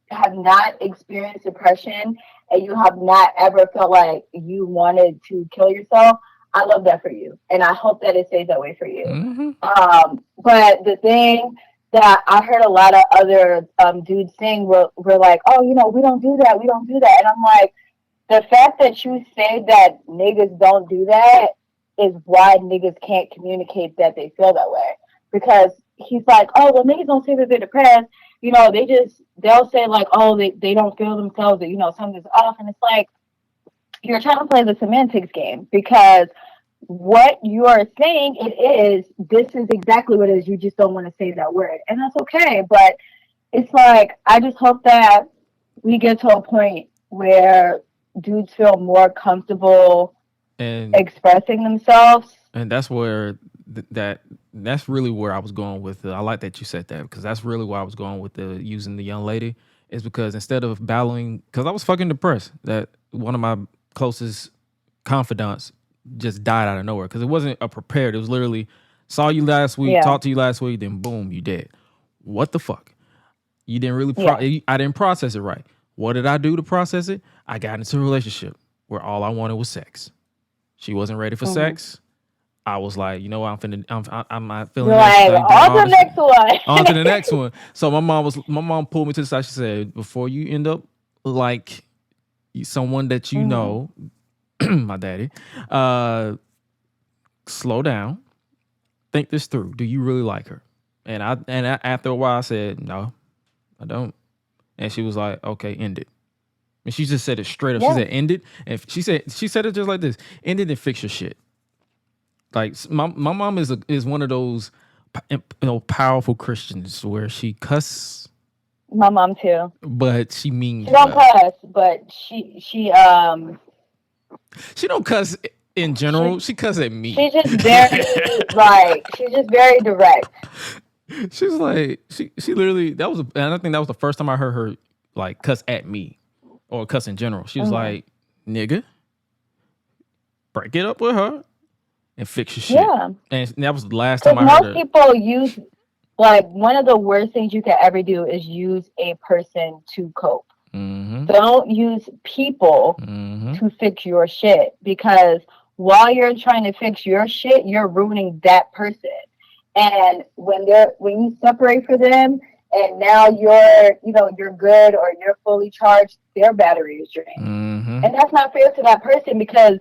have not experienced depression and you have not ever felt like you wanted to kill yourself, I love that for you. And I hope that it stays that way for you. But the thing that I heard a lot of other dudes saying were like, oh, we don't do that. We don't do that. And I'm like, the fact that you say that niggas don't do that is why niggas can't communicate that they feel that way. Because he's like, oh, well, niggas don't say that they're depressed. They'll say like, oh, they don't feel themselves, that, something's off. And it's like, you're trying to play the semantics game because what you are saying this is exactly what it is. You just don't want to say that word. And that's okay. But it's like, I just hope that we get to a point where dudes feel more comfortable and expressing themselves. And that's where that's really where I was going with I like that you said that because that's really where I was going with using the young lady is because instead of battling, because I was fucking depressed that one of my closest confidants just died out of nowhere because it wasn't a prepared. It was literally saw you last week, talked to you last week, then boom, you dead. What the fuck? You didn't really I didn't process it right. What did I do to process it? I got into a relationship where all I wanted was sex. She wasn't ready for sex. I was like, you know what, I'm not feeling You're this. like, Doing on all to the this next one. on to the next one. So my mom pulled me to the side. She said, before you end up like someone that you Mhm. know, my daddy, slow down, think this through. Do you really like her? After a while, I said, no, I don't. And she was like, okay, end it. And she just said it straight up. She Yeah. said, end it. And she said it just like this: end it and fix your shit. Like my mom is one of those powerful Christians where she cuss, My mom too. but she means She don't well. cuss, but She don't cuss in general. She cuss at me. she's just very she's just very direct. She's like she literally and I think that was the first time I heard her like cuss at me or cuss in general. She was like, nigga, break it up with her and fix your shit. Yeah. And that was the last time Because I heard most her. people use one of the worst things you can ever do is use a person to cope. Mm-hmm. Don't use people Mm-hmm. to fix your shit, because while you're trying to fix your shit, you're ruining that person. And when you separate for them and now you're good or you're fully charged, their battery is drained. Mm-hmm. And that's not fair to that person, because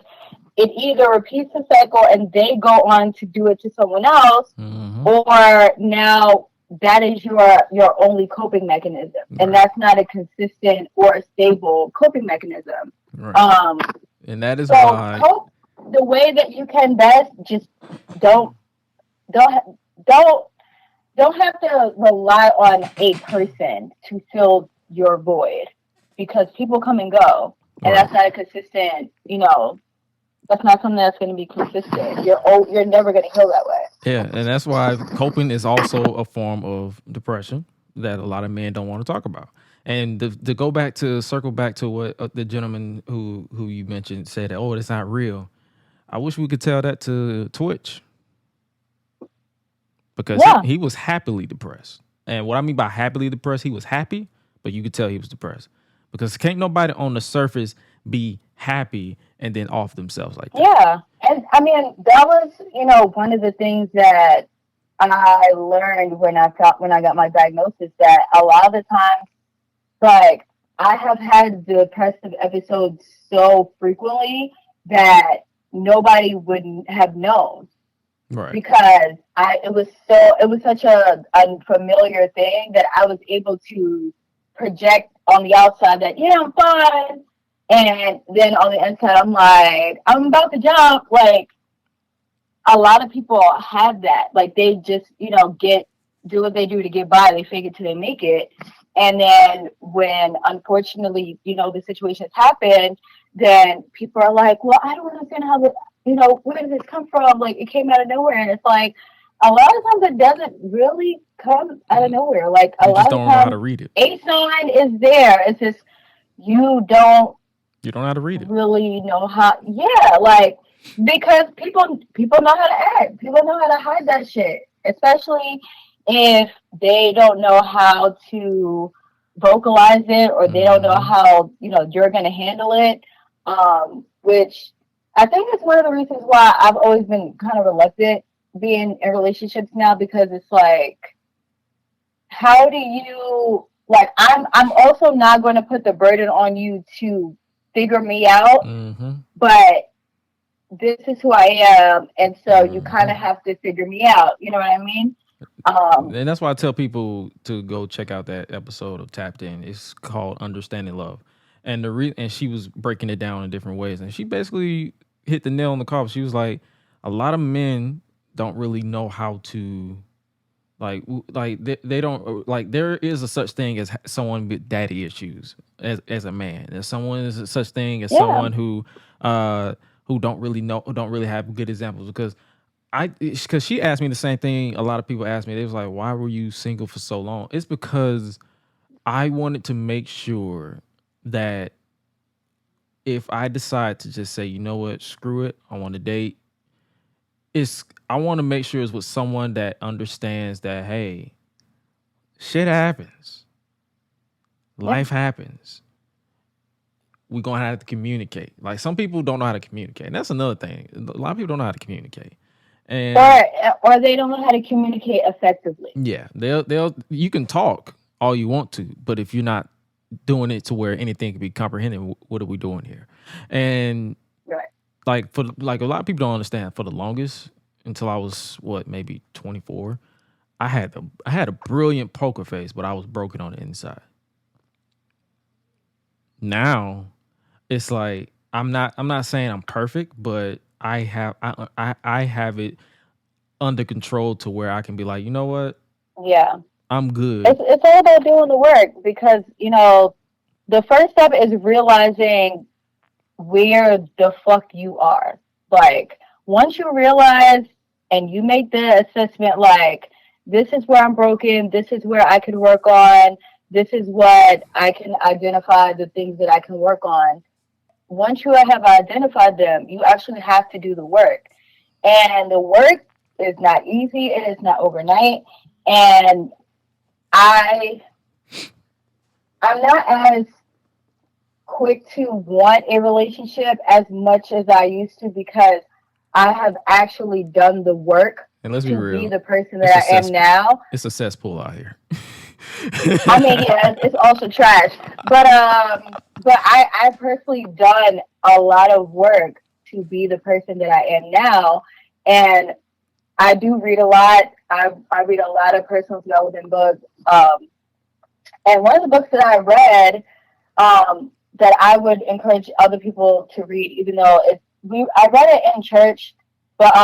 it either repeats the cycle and they go on to do it to someone else, Mm-hmm. or now that is your only coping mechanism, and that's not a consistent or a stable coping mechanism. Right. And that is So why cope the way that you can best. Just don't don't don't have to rely on a person to fill your void, because people come and go, and that's not a consistent. That's not something that's going to be consistent. You're never going to heal that way. yeah, and that's why coping is also a form of depression that a lot of men don't want to talk about. And to circle back to what the gentleman who you mentioned said, oh, it's not real. I wish we could tell that to Twitch, because he was happily depressed. And what I mean by happily depressed, he was happy, but you could tell he was depressed, because can't nobody on the surface be happy and then off themselves like that. Yeah. And I mean, that was, one of the things that I learned when I got my diagnosis, that a lot of the times, like, I have had depressive episodes so frequently that nobody wouldn't have known. Right. Because it was such a unfamiliar thing that I was able to project on the outside that, yeah, I'm fine. And then on the inside, I'm like, I'm about to jump. Like, a lot of people have that. Like, they just, do what they do to get by. They fake it till they make it. And then when, unfortunately, the situations happen, then people are like, well, I don't understand how where did this come from? Like, it came out of nowhere. And it's like, a lot of times it doesn't really come out of nowhere. Like, a lot of don't know how to read it. A sign is there. It's just, you don't know how to read it. Really know how. Yeah, like, because people know how to act. People know how to hide that shit, especially if they don't know how to vocalize it, or they don't know how you're going to handle it. Which I think is one of the reasons why I've always been kind of reluctant being in relationships now, because it's like, how do you, like, I'm also not going to put the burden on you to figure me out, but this is who I am, and so you kind of have to figure me out. You know what I mean? And that's why I tell people to go check out that episode of Tapped In. It's called Understanding Love, and and she was breaking it down in different ways, and she basically hit the nail on the coffin. She was like, a lot of men don't really know how to. Like they don't, like, there is a such thing as someone with daddy issues as a man. There's someone is a such thing as someone who don't really know, who don't really have good examples. Because she asked me the same thing a lot of people asked me. They was like, why were you single for so long? It's because I wanted to make sure that if I decide to just say, you know what, screw it, I want to date, I want to make sure it's with someone that understands that, hey, shit happens. Life happens. We're going to have to communicate. Like, some people don't know how to communicate. And that's another thing. A lot of people don't know how to communicate. And or they don't know how to communicate effectively. yeah, they'll you can talk all you want to, but if you're not doing it to where anything can be comprehended, what are we doing here? And Right. like a lot of people don't understand. For the longest, until I was maybe 24, I had a brilliant poker face, but I was broken on the inside. Now it's like I'm not saying I'm perfect, but I have it under control to where I can be like, you know what, Yeah. I'm good. It's all about doing the work, because the first step is realizing where the fuck you are. Like, once you realize and you make the assessment, like, this is where I'm broken, this is where I can work on, this is what I can identify, the things that I can work on. Once you have identified them, you actually have to do the work. And the work is not easy, it is not overnight. And I'm not as quick to want a relationship as much as I used to, because I have actually done the work And let's to be real, be the person that I am now. It's a cesspool out here. I mean, yeah, it's also trash. But I personally done a lot of work to be the person that I am now, and I do read a lot. I read a lot of personal development books. And one of the books that I read, that I would encourage other people to read, even though I read it in church, but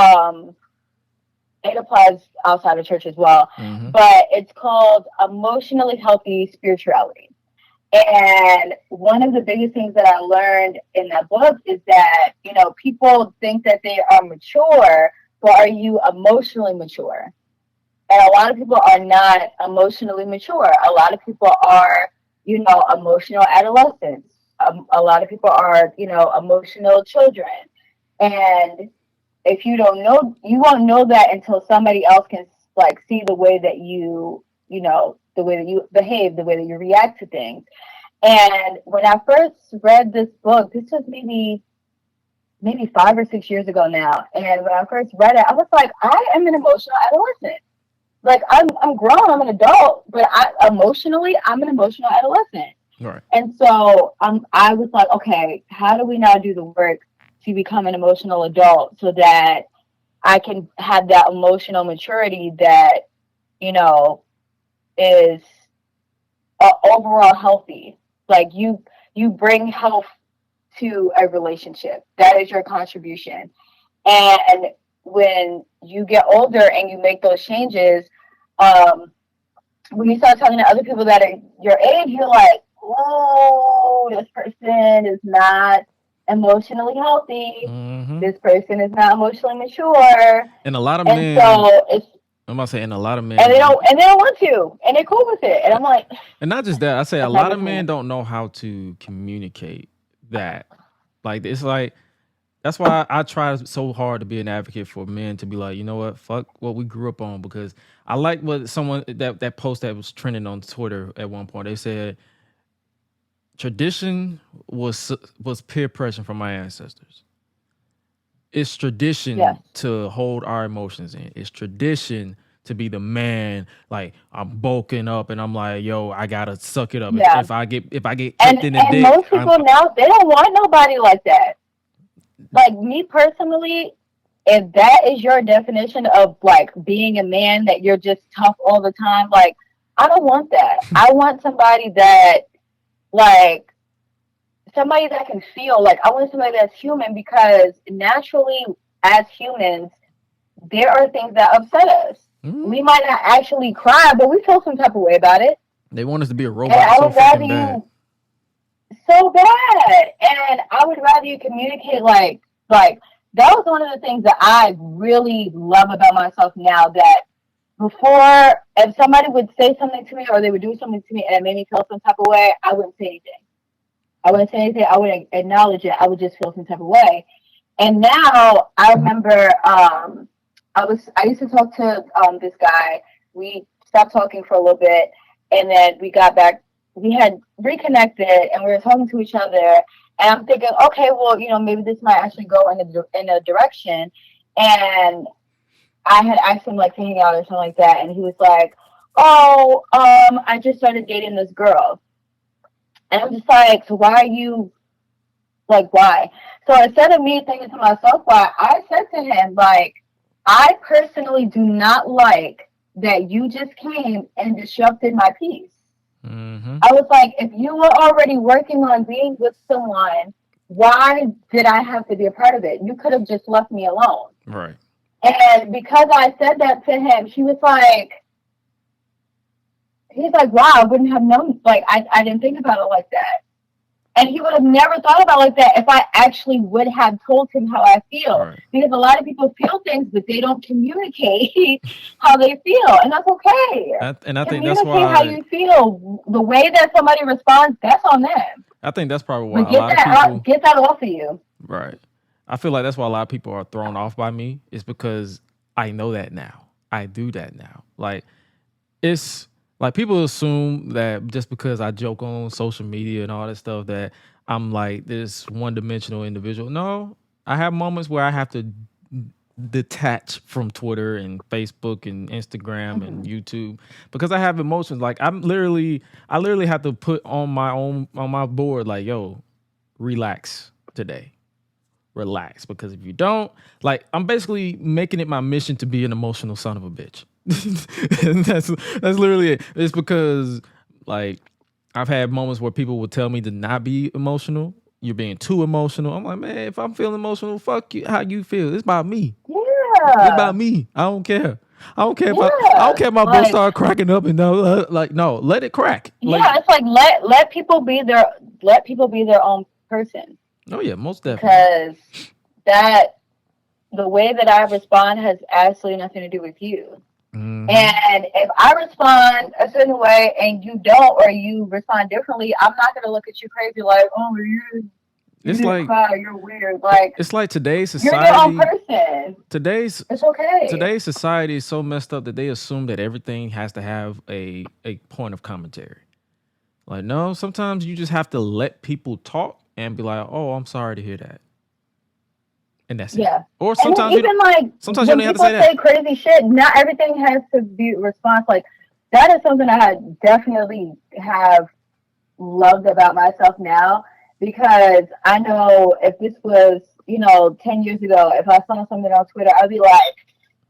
it applies outside of church as well. Mm-hmm. But it's called Emotionally Healthy Spirituality. And one of the biggest things that I learned in that book is that, people think that they are mature, but are you emotionally mature? And a lot of people are not emotionally mature. A lot of people are, emotional adolescents. A lot of people are, emotional children. And if you don't know, you won't know that until somebody else can see the way that the way that you behave, the way that you react to things. And when I first read this book, this was maybe 5 or 6 years ago now. And when I first read it, I was like, I am an emotional adolescent. Like, I'm grown, I'm an adult, but emotionally, I'm an emotional adolescent. Right. And so I was like, okay, how do we now do the work to become an emotional adult so that I can have that emotional maturity that, is overall healthy. Like, you bring health to a relationship. That is your contribution. And when you get older and you make those changes, when you start talking to other people that are your age, you're like, oh, this person is not emotionally healthy. Mm-hmm. This person is not emotionally mature. And a lot of men. So I'm about to say, and a lot of men. And they don't want to, and they're cool with it. And I'm like, and not just that. I say a lot of men don't know how to communicate that. Like, it's like, that's why I try so hard to be an advocate for men to be like, you know what, fuck what we grew up on. Because I like what someone that post that was trending on Twitter at one point. They said tradition was peer pressure from my ancestors. It's tradition to hold our emotions in. It's tradition to be the man. Like, I'm bulking up and I'm like, yo, I gotta suck it up. Yeah. If I get kicked in the dick. And most people now, they don't want nobody like that. Like, me personally, if that is your definition of like being a man, that you're just tough all the time, like, I don't want that. I want somebody that, like, somebody that can feel. Like, I want somebody that's human, because naturally, as humans, there are things that upset us. Mm-hmm. We might not actually cry, but we feel some type of way about it. They want us to be a robot. And I would rather you so bad, and I would rather you communicate like that was one of the things that I really love about myself now. That before, if somebody would say something to me or they would do something to me and it made me feel some type of way, I wouldn't say anything. I wouldn't acknowledge it. I would just feel some type of way. And now I remember I used to talk to this guy. We stopped talking for a little bit, and then we got back. We had reconnected, and we were talking to each other. And I'm thinking, okay, well, maybe this might actually go in a direction. And I had asked him like to hang out or something like that, and he was like, "Oh, I just started dating this girl," and I'm just like, "So why are you like why?" So instead of me thinking to myself, why, I said to him like, "I personally do not like that you just came and disrupted my peace." Mm-hmm. I was like, if you were already working on being with someone, why did I have to be a part of it? You could have just left me alone. Right. And because I said that to him, he's like, wow, I wouldn't have known. Like, I didn't think about it like that. And he would have never thought about it like that if I actually would have told him how I feel. Right. Because a lot of people feel things, but they don't communicate how they feel. And that's okay. And I think that's Communicate why how you feel. The way that somebody responds, that's on them. I think that's probably why But a lot of people get that off of you. right. I feel like that's why a lot of people are thrown off by me. It's because I know that now. I do that now. Like it's like people assume that just because I joke on social media and all that stuff that I'm like this one-dimensional individual. No, I have moments where I have to detach from Twitter and Facebook and Instagram and YouTube because I have emotions. Like I literally have to put on my board like, yo, relax today. Relax, because if you don't, like, I'm basically making it my mission to be an emotional son of a bitch. And that's literally it. It's because like I've had moments where people will tell me to not be emotional. You're being too emotional. I'm like, man, if I'm feeling emotional, fuck you. How you feel? It's about me. Yeah. It's about me. I don't care. I don't care if I don't care if my boat start cracking up and like no, let it crack. Like, yeah, it's like let people be their own person. Oh yeah, most definitely. Because the way that I respond has absolutely nothing to do with you. Mm-hmm. And if I respond a certain way and you don't, or you respond differently, I'm not gonna look at you crazy like, oh, you it's like cry, you're weird. Like it's like today's society. You're your own person. It's okay. Today's society is so messed up that they assume that everything has to have a point of commentary. Like no, sometimes you just have to let people talk and be like, "Oh, I'm sorry to hear that," and that's it. Or sometimes you don't have to say that. Say crazy shit. Not everything has to be response. Like that is something I definitely have loved about myself now, because I know if this was 10 years ago, if I saw something on Twitter, I'd be like,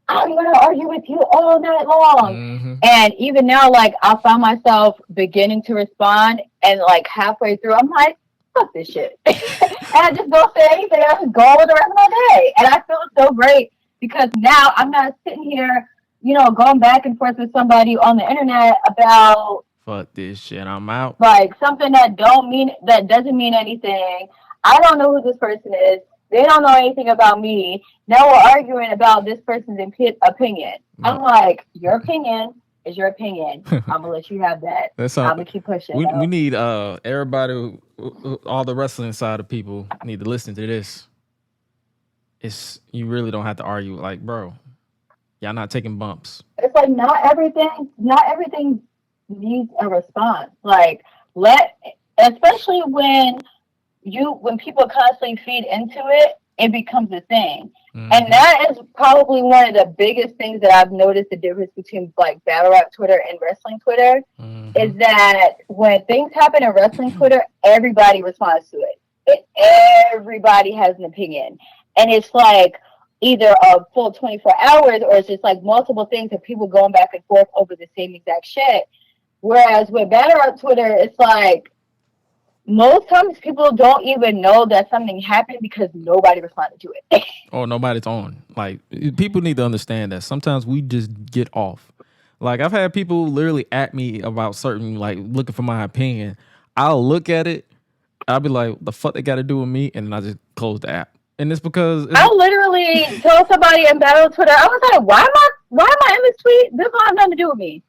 I'm going to argue with you all night long. Mm-hmm. And even now, like, I found myself beginning to respond, and like halfway through, I'm like, fuck this shit. And I just don't say anything. I just go on with the rest of my day. And I feel so great because now I'm not sitting here, going back and forth with somebody on the internet about fuck this shit, I'm out. Like something that doesn't mean anything. I don't know who this person is. They don't know anything about me. Now we're arguing about this person's opinion. No. I'm like, your opinion is your opinion. I'm gonna let you have that. I'm gonna keep pushing. We need everybody, all the wrestling side of people need to listen to this. You really don't have to argue. Like, bro, y'all not taking bumps. It's like not everything needs a response. Like especially when people constantly feed into it, it becomes a thing. Mm-hmm. And that is probably one of the biggest things that I've noticed the difference between like battle rap Twitter and wrestling Twitter. Mm-hmm. Is that when things happen in wrestling Twitter, everybody responds to it. Everybody has an opinion. And it's like either a full 24 hours or it's just like multiple things of people going back and forth over the same exact shit. Whereas with battle rap Twitter, it's like most times people don't even know that something happened because nobody responded to it. Or nobody's on. Like, people need to understand that sometimes we just get off. Like, I've had people literally at me about certain, like, looking for my opinion. I'll look at it. I'll be like, what the fuck they got to do with me? And then I just close the app. And it's because... I literally told somebody in battle Twitter, I was like, why am I in this tweet? This don't have nothing to do with me.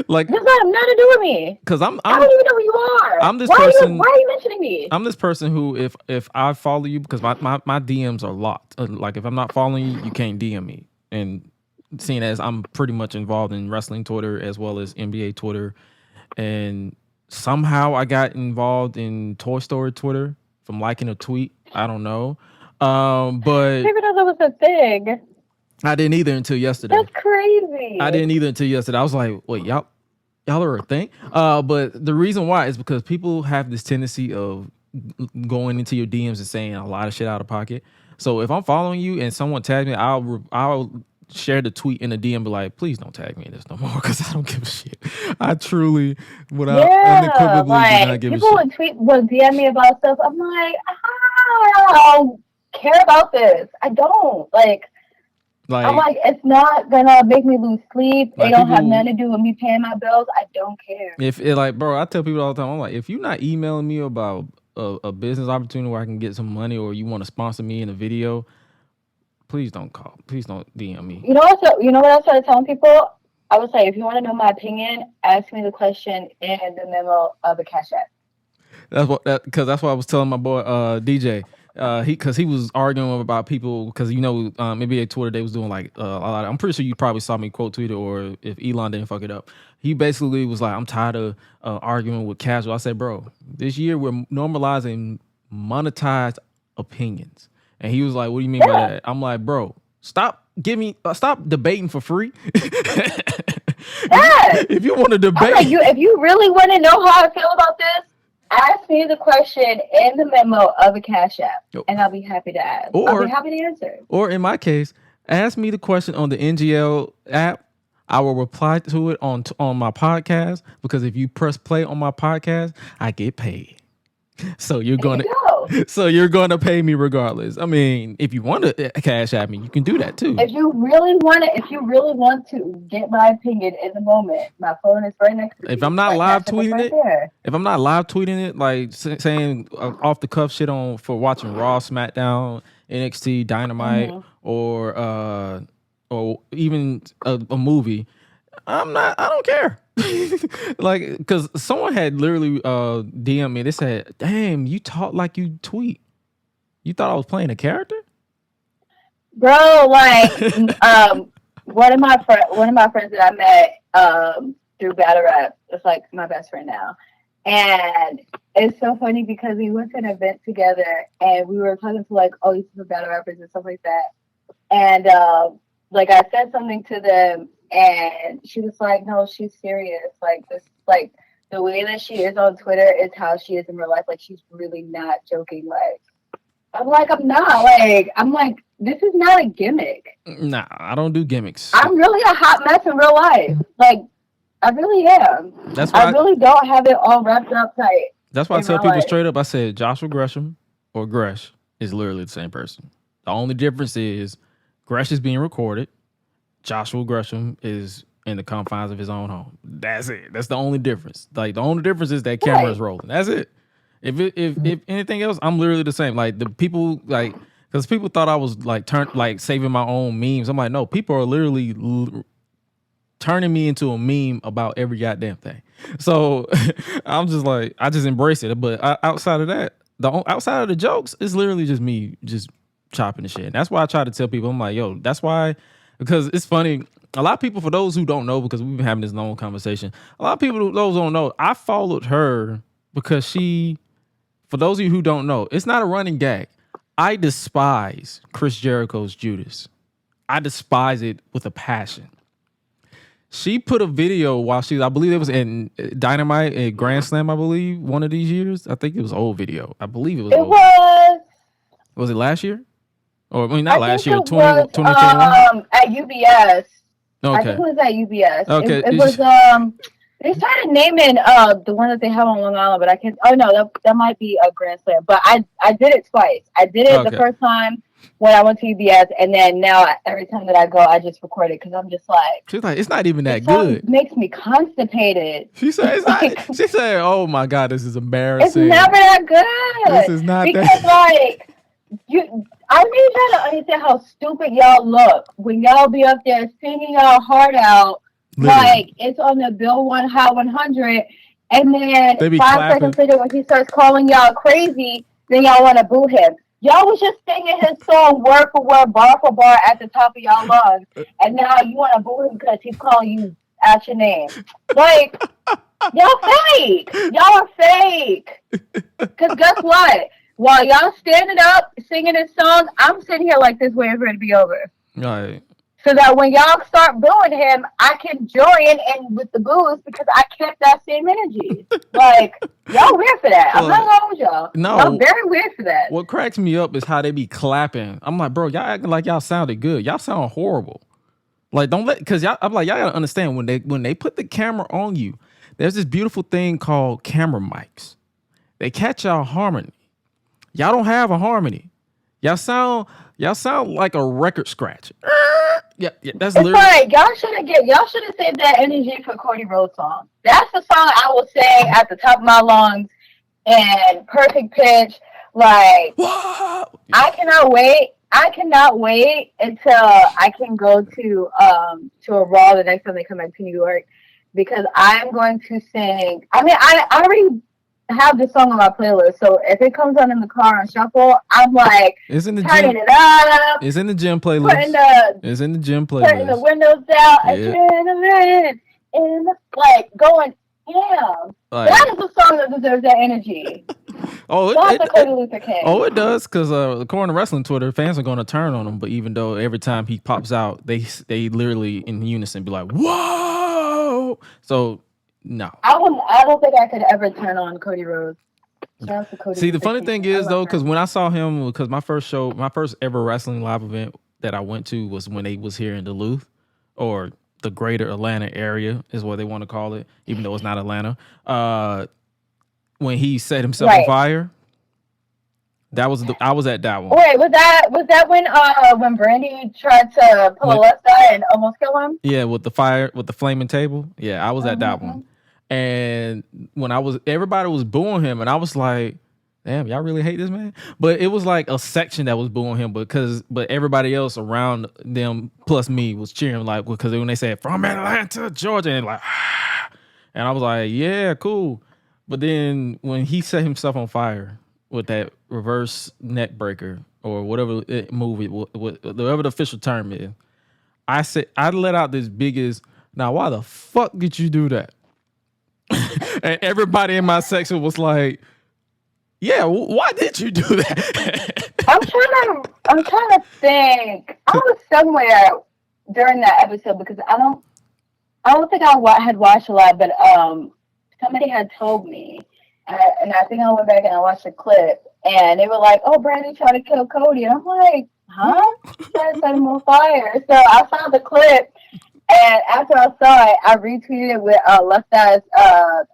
Like, this has nothing to do with me. Because I don't even know who you are. I'm this person. Why are you mentioning me? I'm this person who, if I follow you, because my DMs are locked. Like, if I'm not following you, you can't DM me. And seeing as I'm pretty much involved in wrestling Twitter as well as NBA Twitter, and somehow I got involved in Toy Story Twitter from liking a tweet. I don't know, but I didn't know that was a thing. I didn't either until yesterday. That's crazy. I didn't either until yesterday. I was like, wait, y'all are a thing. But the reason why is because people have this tendency of going into your DMs and saying a lot of shit out of pocket. So if I'm following you and someone tags me, I'll share the tweet in the DM, be like, please don't tag me in this no more because I don't give a shit. I truly, without unequivocally, do not give a shit. People will DM me about stuff. I'm like, I don't care about this. I don't like. I'm like, it's not gonna make me lose sleep. It don't have nothing to do with me paying my bills. I don't care. If it like, bro, I tell people all the time, I'm like, if you're not emailing me about a business opportunity where I can get some money, or you want to sponsor me in a video, please don't call. Please don't DM me. You know what I started telling people? I was like, if you want to know my opinion, ask me the question in the memo of the Cash App. Because that's what I was telling my boy DJ. Because he was arguing about people, because maybe a Twitter they was doing like a lot. I'm pretty sure you probably saw me quote tweet it, or if Elon didn't fuck it up, he basically was like, I'm tired of arguing with casual. I said, bro, this year we're normalizing monetized opinions, and he was like, what do you mean by that? I'm like, bro, stop debating for free. If you want to debate, like, if you really want to know how I feel about this, ask me the question in the memo of a Cash App, and I'll be happy to ask. I'll be happy to answer. Or in my case, ask me the question on the NGL app. I will reply to it on my podcast, because if you press play on my podcast, I get paid. So you're going to pay me regardless. I mean, if you want to Cash App me, you can do that too. If you really want to get my opinion in the moment, my phone is right next to me. If I'm not live tweeting it, like saying off the cuff shit for watching Raw, SmackDown, NXT, Dynamite, or even a movie, I don't care. Like, because someone had literally DM me. They said, damn, you talk like you tweet. You thought I was playing a character? Bro, like one of my friends that I met through battle rap is like my best friend now. And it's so funny because we went to an event together and we were talking to like all these different battle rappers and stuff like that. And like I said something to them, and she was like, no, she's serious. Like, this, like, the way that she is on Twitter is how she is in real life. Like, she's really not joking. Like, I'm like, this is not a gimmick. Nah, I don't do gimmicks. I'm really a hot mess in real life. Like, I really am. That's why I really don't have it all wrapped up tight. That's why I tell people straight up, I said Joshua Gresham or Gresh is literally the same person. The only difference is Gresh is being recorded. Joshua Gresham is in the confines of his own home. That's it. That's the only difference. Like, the only difference is that camera is rolling. That's it. If anything else, I'm literally the same. Like, the people, like, because people thought I was like saving my own memes. I'm like, no, people are literally turning me into a meme about every goddamn thing. So I'm just like, I just embrace it. But outside of that, outside of the jokes, it's literally just me just chopping the shit. And that's why I try to tell people, I'm like, yo, that's why. Because it's funny, a lot of people, for those who don't know, because we've been having this long conversation, a lot of people, those who don't know, I followed her because for those of you who don't know, it's not a running gag. I despise Chris Jericho's Judas. I despise it with a passion. She put a video while I believe it was in Dynamite at Grand Slam, I believe, one of these years. I think it was an old video. I believe it was old. Was it last year? Or, I mean, not last year, 2021? At UBS. Okay. I think it was at UBS. Okay. It was, they started naming the one that they have on Long Island, but I can't, that might be a Grand Slam. But I did it twice. I did it the first time when I went to UBS, and then now every time that I go, I just record it because I'm just like... She's like, it's not even that good. It makes me constipated. She said, she said, oh my God, this is embarrassing. It's never that good. This is not because, like... I need y'all to understand how stupid y'all look when y'all be up there singing y'all heart out. Literally. Like it's on the Bill One Hot 100, and then 5 seconds later when he starts calling y'all crazy, then y'all want to boo him. Y'all was just singing his song word for word, bar for bar at the top of y'all lungs, and now you want to boo him because he's calling you out your name. Like, y'all fake. Y'all are fake. Because guess what? While y'all standing up singing this song, I'm sitting here like this waiting for it to be over. Right. so that when y'all start booing him, I can join in with the boos because I kept that same energy. Like, y'all weird for that. I'm not going with y'all. No. Y'all very weird for that. What cracks me up is how they be clapping. I'm like, bro, y'all acting like y'all sounded good. Y'all sound horrible. Like, don't let, because y'all, I'm like, y'all gotta understand when they put the camera on you, there's this beautiful thing called camera mics. They catch y'all harmony. Y'all don't have a harmony. Y'all sound like a record scratch. Yeah, that's it's literally. Like y'all should have saved that energy for Cody Rhodes song. That's the song I will sing at the top of my lungs and perfect pitch. Like, Whoa! I cannot wait until I can go to a Raw the next time they come back to New York, because I'm going to sing. I mean, I already have this song on my playlist, so if it comes on in the car on shuffle, I'm like turning it up. It's in the gym playlist. It's in the gym playlist. Putting the windows down, yeah. Like going, yeah. Like, that is a song that deserves that energy. It does, because according to wrestling Twitter, fans are going to turn on him. But even though every time he pops out, they literally in unison be like, "Whoa!" So no, I don't think I could ever turn on Cody Rhodes. See, the funny thing is though, because when I saw him, because my first ever wrestling live event that I went to was when they was here in Duluth, or the greater Atlanta area is what they want to call it, even though it's not Atlanta. When he set himself on fire, I was at that one. Wait, was that when Brandy tried to pull a left eye and almost kill him? Yeah, with the flaming table. Yeah, I was at that one. And when everybody was booing him, and I was like, damn, y'all really hate this man? But it was like a section that was booing him, but everybody else around them plus me was cheering, like, because when they said from Atlanta, Georgia, and like, and I was like, yeah, cool. But then when he set himself on fire with that reverse neck breaker or whatever whatever the official term is, I let out this biggest, now why the fuck did you do that? And everybody in my section was like, yeah, why did you do that? I'm trying to think. I was somewhere during that episode, because I don't think I had watched a lot, but somebody had told me, and I think I went back and I watched the clip, and they were like, "Oh, Brandy tried to kill Cody," and I'm like, "Huh?" Tried to set him on fire. So I saw the clip, and after I saw it, I retweeted it with Left Eye's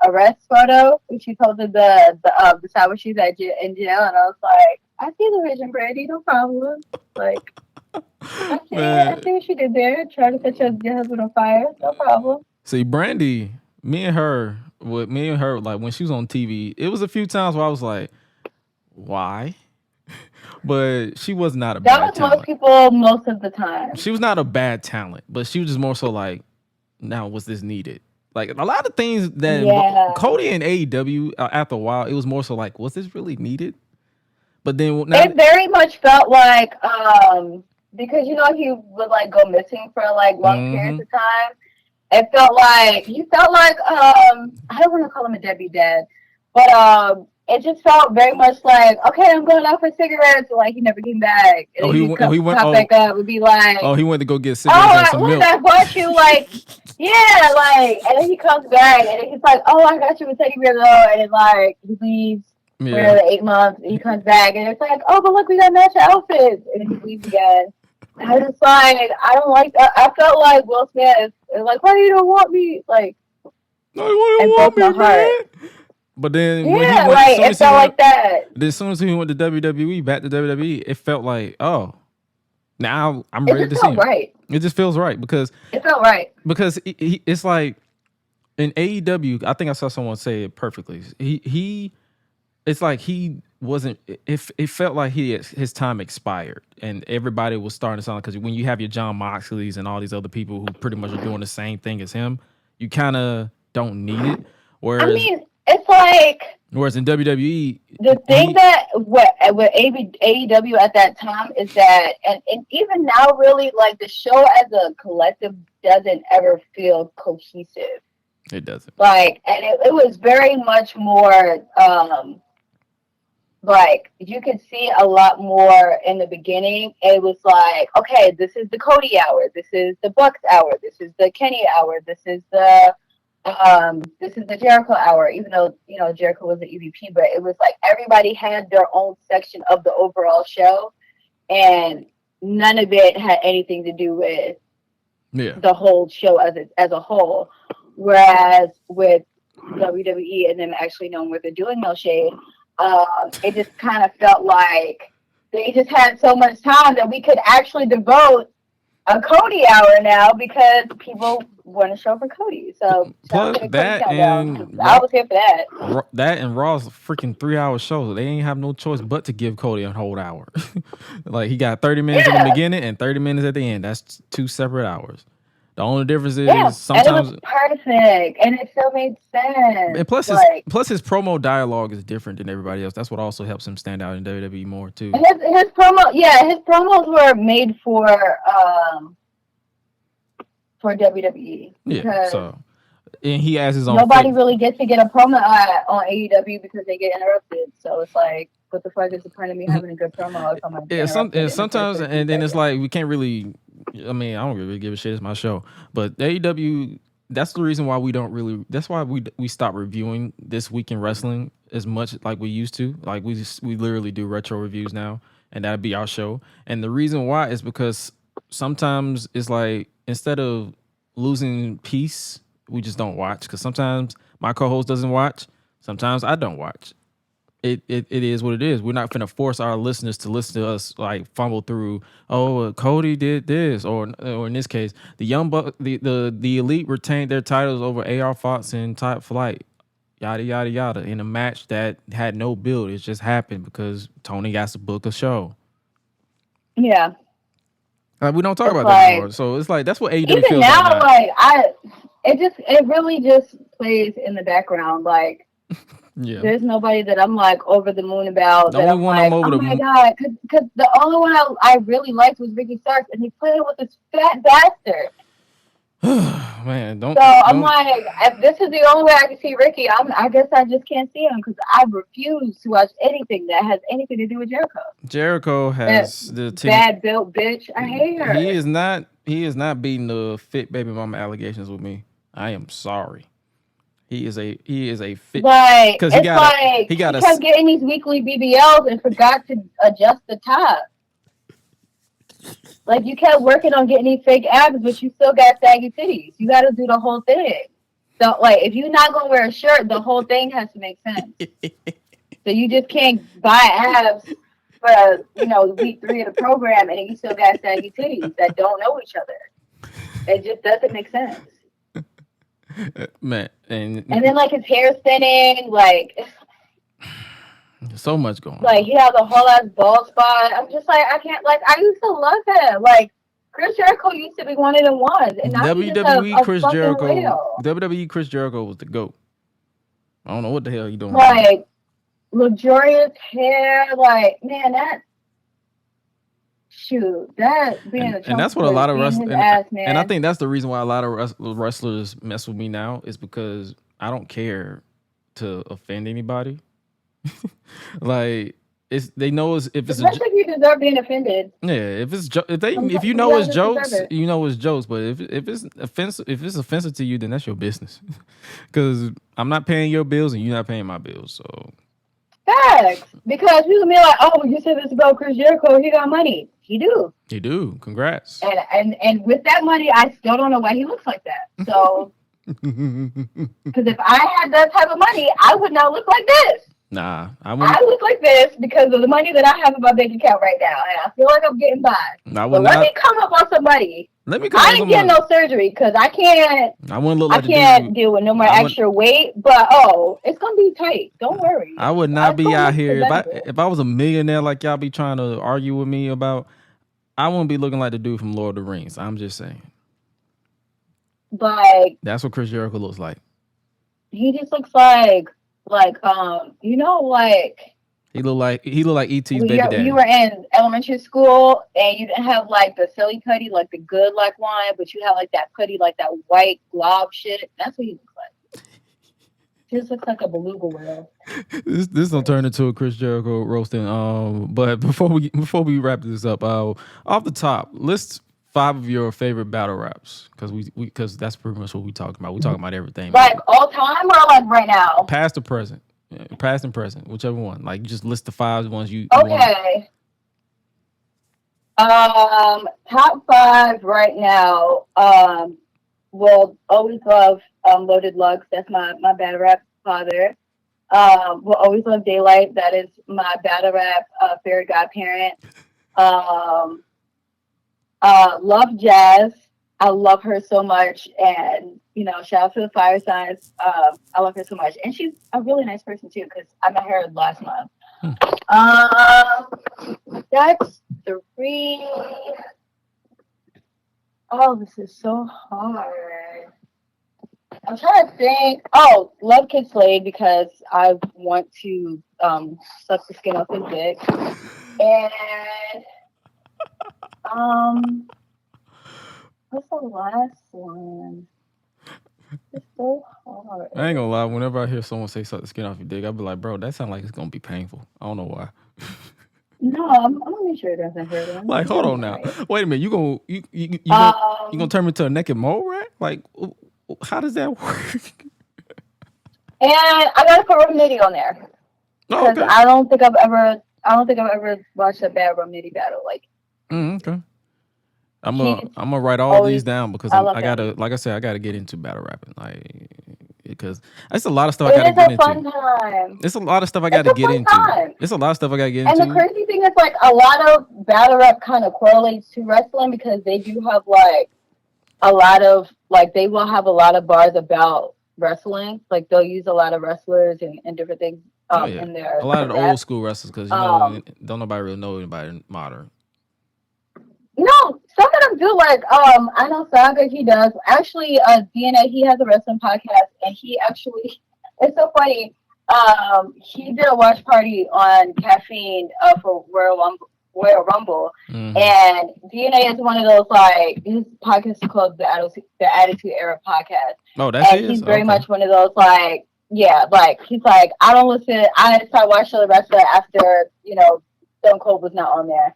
arrest photo, which she posted the side where she's in jail, and I was like, "I see the vision, Brandy, no problem." Like, I see what she did there. Trying to set your husband on fire, no problem. See, Brandy, me and her, like when she was on TV, it was a few times where I was like, why? But she was not a bad talent. That was most people most of the time. She was not a bad talent, but she was just more so like, now was this needed? Like a lot of things that Cody and AEW, after a while, it was more so like, was this really needed? But then it very much felt like, because he would like go missing for like long periods of time. It felt like I don't want to call him a deadbeat dad, but it just felt very much like, okay, I'm going out for cigarettes, and like he never came back. And he went back up, would be like, he went to go get cigarettes and some milk. I bought you, like, yeah, like, and then he comes back and he's like, oh, I got you a teddy bear though, and then like he leaves for another 8 months, and he comes back and it's like, oh, but look, we got matching outfits, and then he leaves again. I was like, I don't like that. I felt like Will Smith is like, why you don't want me? Like, no, you don't want me, man. But then when he went, it felt like that. As soon as he went to WWE, back to WWE, it felt like, oh, now I'm ready to see him. Right. It just feels right because it felt right. Because it's like in AEW, I think I saw someone say it perfectly. It's like he wasn't. It felt like his time expired, and everybody was starting to sound like, because when you have your John Moxleys and all these other people who pretty much are doing the same thing as him, you kind of don't need it. Whereas, it's like, whereas in WWE, the thing with AEW at that time is that, and even now, really, like the show as a collective doesn't ever feel cohesive. It doesn't. Like, and it was very much more. like you could see a lot more in the beginning. It was like, okay, this is the Cody hour, this is the Bucks hour, this is the Kenny hour, this is the Jericho hour, even though, you know, Jericho was the EVP, but it was like everybody had their own section of the overall show, and none of it had anything to do with the whole show as a whole. Whereas with WWE and them actually knowing what they're doing, no shade, it just kind of felt like they just had so much time that we could actually devote a Cody hour now because people want to show for Cody. So plus that and I was here for that. That and Raw's freaking 3 hour show. They ain't have no choice but to give Cody a whole hour. Like he got 30 minutes in the beginning and 30 minutes at the end. That's 2 separate hours. The only difference is sometimes and it was perfect, and it still made sense. And plus, his promo dialogue is different than everybody else. That's what also helps him stand out in WWE more too. His promos were made for WWE. Yeah, so and he has his own. Nobody really gets to get a promo on AEW because they get interrupted. So it's like, what the fuck is the point of me having a good promo if I'm sometimes, and then it's like we can't really. I mean, I don't really give a shit. It's my show, but AEW. That's the reason why we don't really. That's why we stop reviewing This Week in Wrestling as much like we used to. Like we literally do retro reviews now, and that'd be our show. And the reason why is because sometimes it's like instead of losing peace, we just don't watch. Because sometimes my co-host doesn't watch. Sometimes I don't watch. It is what it is. We're not going to force our listeners to listen to us like fumble through. Oh, Cody did this, or in this case, the Young Buck, the Elite retained their titles over AR Fox and Top Flight, yada yada yada, in a match that had no build. It just happened because Tony got to book a show. Yeah, like, we don't talk about that anymore. So it's like that's what AEW even feels now. Like It really just plays in the background, like. Yeah. There's nobody that I'm like over the moon about. The only one I'm over the moon. Oh my god! Because the only one I really liked was Ricky Starks, and he played with this fat bastard. Man, don't. I'm like, if this is the only way I can see Ricky, I guess I just can't see him because I refuse to watch anything that has anything to do with Jericho. Jericho has the bad built bitch. I hate her. He is not beating the fit baby mama allegations with me. I am sorry. He is a fit. Like because he kept getting these weekly BBLs and forgot to adjust the top. Like you kept working on getting these fake abs, but you still got saggy titties. You got to do the whole thing. So like, if you're not gonna wear a shirt, the whole thing has to make sense. So you just can't buy abs for week 3 of the program, and you still got saggy titties that don't know each other. It just doesn't make sense. Man, and then like his hair thinning, like so much going on. Like he has a whole ass bald spot. I'm just like, I can't. Like I used to love him. Like Chris Jericho used to be one of the ones, and now WWE Chris Jericho. Whale. WWE Chris Jericho was the GOAT. I don't know what the hell he doing. Like luxurious hair, like man, that. Shoot, that being and that's what a lot of wrestlers and I think that's the reason why a lot of wrestlers mess with me now is because I don't care to offend anybody. Like they know if it's especially if you deserve being offended. Yeah, if you know it's jokes, you know it's jokes. But if it's offensive to you, then that's your business. Because I'm not paying your bills and you're not paying my bills. So facts, because you can be like, oh, you said this about Chris Jericho. He got money. He do. Congrats. And with that money, I still don't know why he looks like that. So, because if I had that type of money, I would not look like this. Nah, I look like this because of the money that I have in my bank account right now, and I feel like I'm getting by. Let me come up on some money. I ain't getting no surgery because I can't. I wouldn't look like I can't deal with no more extra weight. But it's gonna be tight. Don't worry. I would not be out here if I was a millionaire like y'all be trying to argue with me about. I wouldn't be looking like the dude from Lord of the Rings. I'm just saying. Like that's what Chris Jericho looks like. He just looks like he looked like E.T.'s baby daddy. You were in elementary school and you didn't have like the silly putty, like the good like one, but you have like that putty, like that white glob shit. That's what he looks like. She just looks like a beluga whale. This don't turn into a Chris Jericho roasting. But before we wrap this up, off the top, list 5 of your favorite battle raps, because that's pretty much what we talking about. We talking about everything. Like all time or like right now? Past or present. Yeah, past and present, whichever one. Like, just list the 5 ones you okay. Top 5 right now. Will always love Loaded Lux. That's my battle rap father. Will always love Daylight. That is my battle rap fairy godparent. Love Jazz. I love her so much, and shout out to the Fire Signs. I love her so much, and she's a really nice person too. Because I met her last month. That's 3. Oh, this is so hard. I'm trying to think. Oh, love Kid Slade because I want to suck the skin off his dick, and what's the last one? It's so hard. I ain't gonna lie. Whenever I hear someone say suck the skin off your dick, I'll be like, bro, that sounds like it's gonna be painful. I don't know why. No, I'm gonna make sure it doesn't hurt him. Like, hold on now. Wait a minute. You gonna turn me into a naked mole rat? Like, how does that work? And I gotta put Rum Nitty on there because okay. I don't think I've ever watched a bad Rum Nitty battle. Like, okay. I'm gonna write all these down because I gotta, like I said, I gotta get into battle rapping, like, because it's a lot of stuff I gotta get into. It's a fun time. It's a lot of stuff I gotta get into. It's a lot of stuff I gotta get into. And the crazy thing is, like, a lot of battle rap kind of correlates to wrestling because they do have like a lot of they will have a lot of bars about wrestling. Like they'll use a lot of wrestlers and different things in there. A lot of the old school wrestlers because don't nobody really know anybody modern. No, some of them do. Like, I know Saga, he does. Actually, DNA, he has a wrestling podcast, and he actually, it's so funny. He did a watch party on Caffeine for Royal Rumble. Mm-hmm. And DNA is one of those, like, his podcast is called the Attitude Era Podcast. Oh, that's it. He's very much one of those, like, yeah, like, he's like, I don't listen, I started watching the wrestler after, Stone Cold was not on there.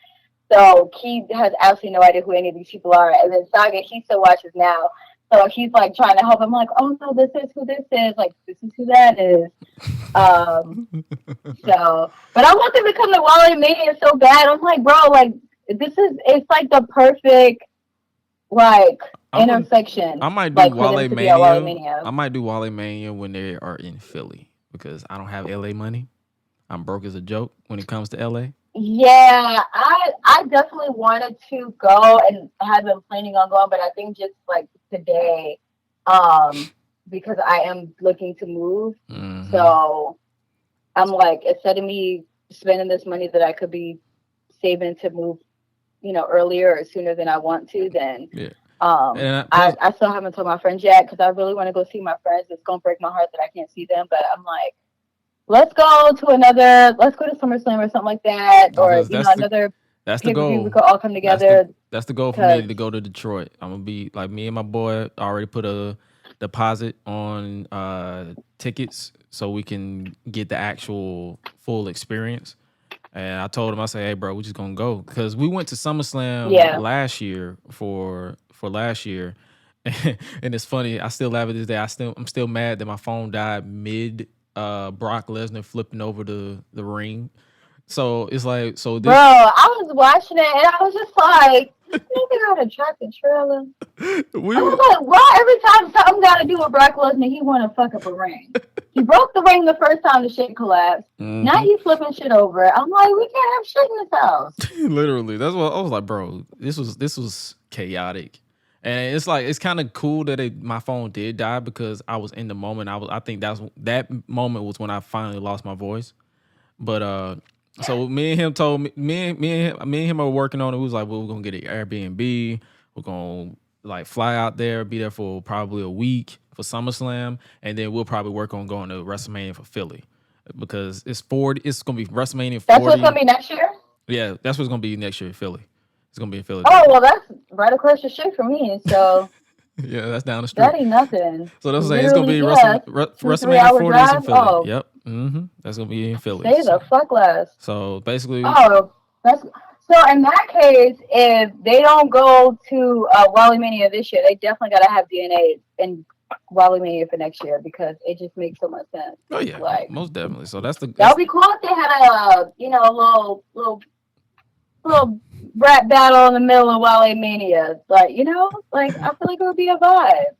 So he has absolutely no idea who any of these people are. And then Saga, he still watches now. So he's like trying to help him, like, oh no, this is who this is. Like, this is who that is. But I want them to come to Wale Mania so bad. I'm like, bro, like, it's like the perfect, like, intersection. I might do Wale Mania. I might do Wale Mania when they are in Philly because I don't have LA money. I'm broke as a joke when it comes to LA. Yeah, I definitely wanted to go and have been planning on going, but I think just like today, because I am looking to move, so I'm like, instead of me spending this money that I could be saving to move, earlier or sooner than I want to, then I still haven't told my friends yet because I really want to go see my friends. It's gonna break my heart that I can't see them, but I'm like, let's go to SummerSlam or something like that, or another. That's the goal. We could all come together. That's the goal for me to go to Detroit. I'm gonna be like, me and my boy already put a deposit on tickets so we can get the actual full experience. And I told him, I said, hey bro, we're just gonna go because we went to SummerSlam last year for last year, and it's funny. I still laugh at this day. I'm still mad that my phone died mid. Brock Lesnar flipping over the ring. So it's like, bro, I was watching it and I was just like, you think I would have tracked the trailer? I was like, why every time something got to do with Brock Lesnar, he want to fuck up a ring? He broke the ring the first time the shit collapsed. Mm-hmm. Now he's flipping shit over. I'm like, we can't have shit in this house. Literally, that's what I was like, bro. This was chaotic. And it's like, it's kind of cool that my phone did die because I was in the moment. I think that moment was when I finally lost my voice. But so me and him told me and him are working on it. We was like, well, we're gonna get an Airbnb. We're gonna like fly out there, be there for probably a week for SummerSlam, and then we'll probably work on going to WrestleMania for Philly because it's gonna be WrestleMania 40. That's what's gonna be next year? Yeah, that's what's gonna be next year in Philly. It's gonna be in Philly. Oh well, that's right across the street from me. So Yeah, that's down the street. That ain't nothing. So that's saying it's gonna be Literally, WrestleMania 2-3 hour 40 is in drive. Philly. Oh, Yep. That's gonna be in Philly. stay the fuck less. So basically, Oh, that's so. In that case, if they don't go to Wally Mania this year, they definitely got to have DNA in Wally Mania for next year because it just makes so much sense. oh yeah, Like most definitely. So that's that would be cool if they had a little rap battle in the middle of Wally Mania. Like like I feel like it would be a vibe.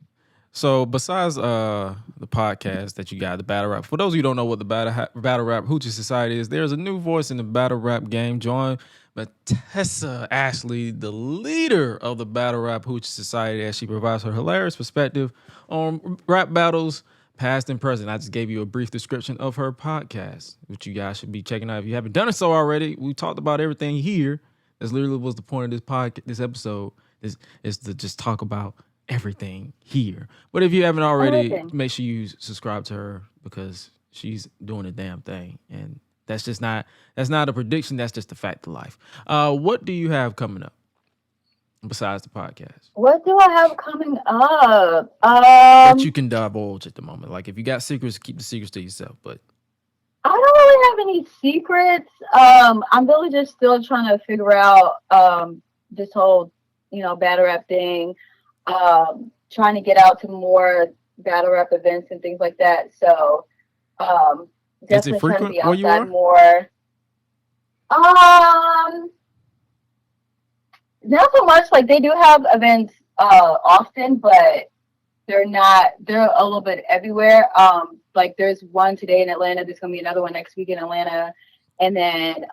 So besides the podcast that you got, the battle rap. For those of you who don't know what the battle rap Hoochie Society is, there's a new voice in the battle rap game. Join Matessa Ashley, the leader of the battle rap Hoochie Society, as she provides her hilarious perspective on rap battles, past and present. I just gave you a brief description of her podcast, which you guys should be checking out if you haven't done it so already. We talked about everything here. That's literally was the point of this episode. Is to just talk about everything here. But if you haven't already, make sure you subscribe to her because she's doing a damn thing. And that's not a prediction. That's just a fact of life. What do you have coming up besides the podcast? What do I have coming up? That you can divulge at the moment. Like if you got secrets, keep the secrets to yourself. But I don't really have any secrets. I'm really just still trying to figure out this whole, battle rap thing. Trying to get out to more battle rap events and things like that. So definitely trying to be outside more. Not so much. Like they do have events often, but they're a little bit everywhere. Like there's one today in Atlanta, there's gonna be another one next week in Atlanta. And then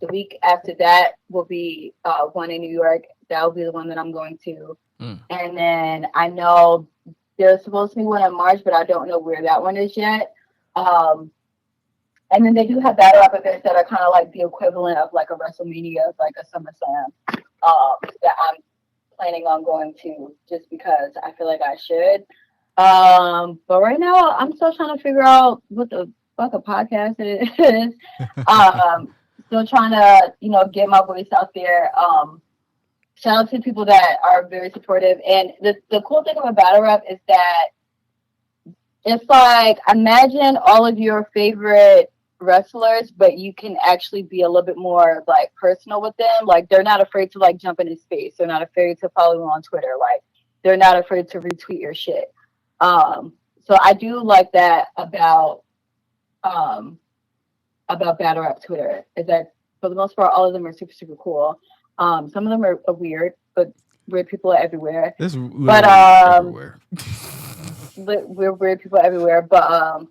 the week after that will be one in New York. That will be the one that I'm going to. And then I know there's supposed to be one in March, but I don't know where that one is yet. And then they do have battle rap events that are kind of like the equivalent of like a WrestleMania, like a SummerSlam, that I'm planning on going to just because I feel like I should. But right now I'm still trying to figure out what the fuck a podcast is. Still trying to, get my voice out there. Shout out to people that are very supportive. And the cool thing about battle rap is that it's like, imagine all of your favorite wrestlers, but you can actually be a little bit more like personal with them. Like they're not afraid to like jump in his space. They're not afraid to follow you on Twitter. Like they're not afraid to retweet your shit. So I do like that about battle rap Twitter is that for the most part, all of them are super, super cool. Some of them are weird, but weird people are everywhere. Everywhere. We're weird people everywhere. But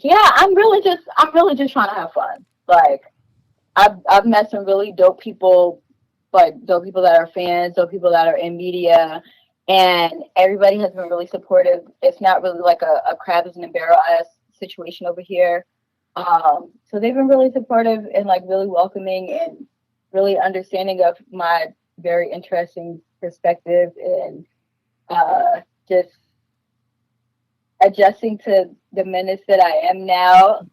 yeah, I'm really just trying to have fun. Like I've met some really dope people, like dope people that are fans, dope people that are in media, and everybody has been really supportive. It's not really like a crabs in a barrel ass situation over here. So they've been really supportive and like really welcoming and really understanding of my very interesting perspective and just adjusting to the menace that I am now.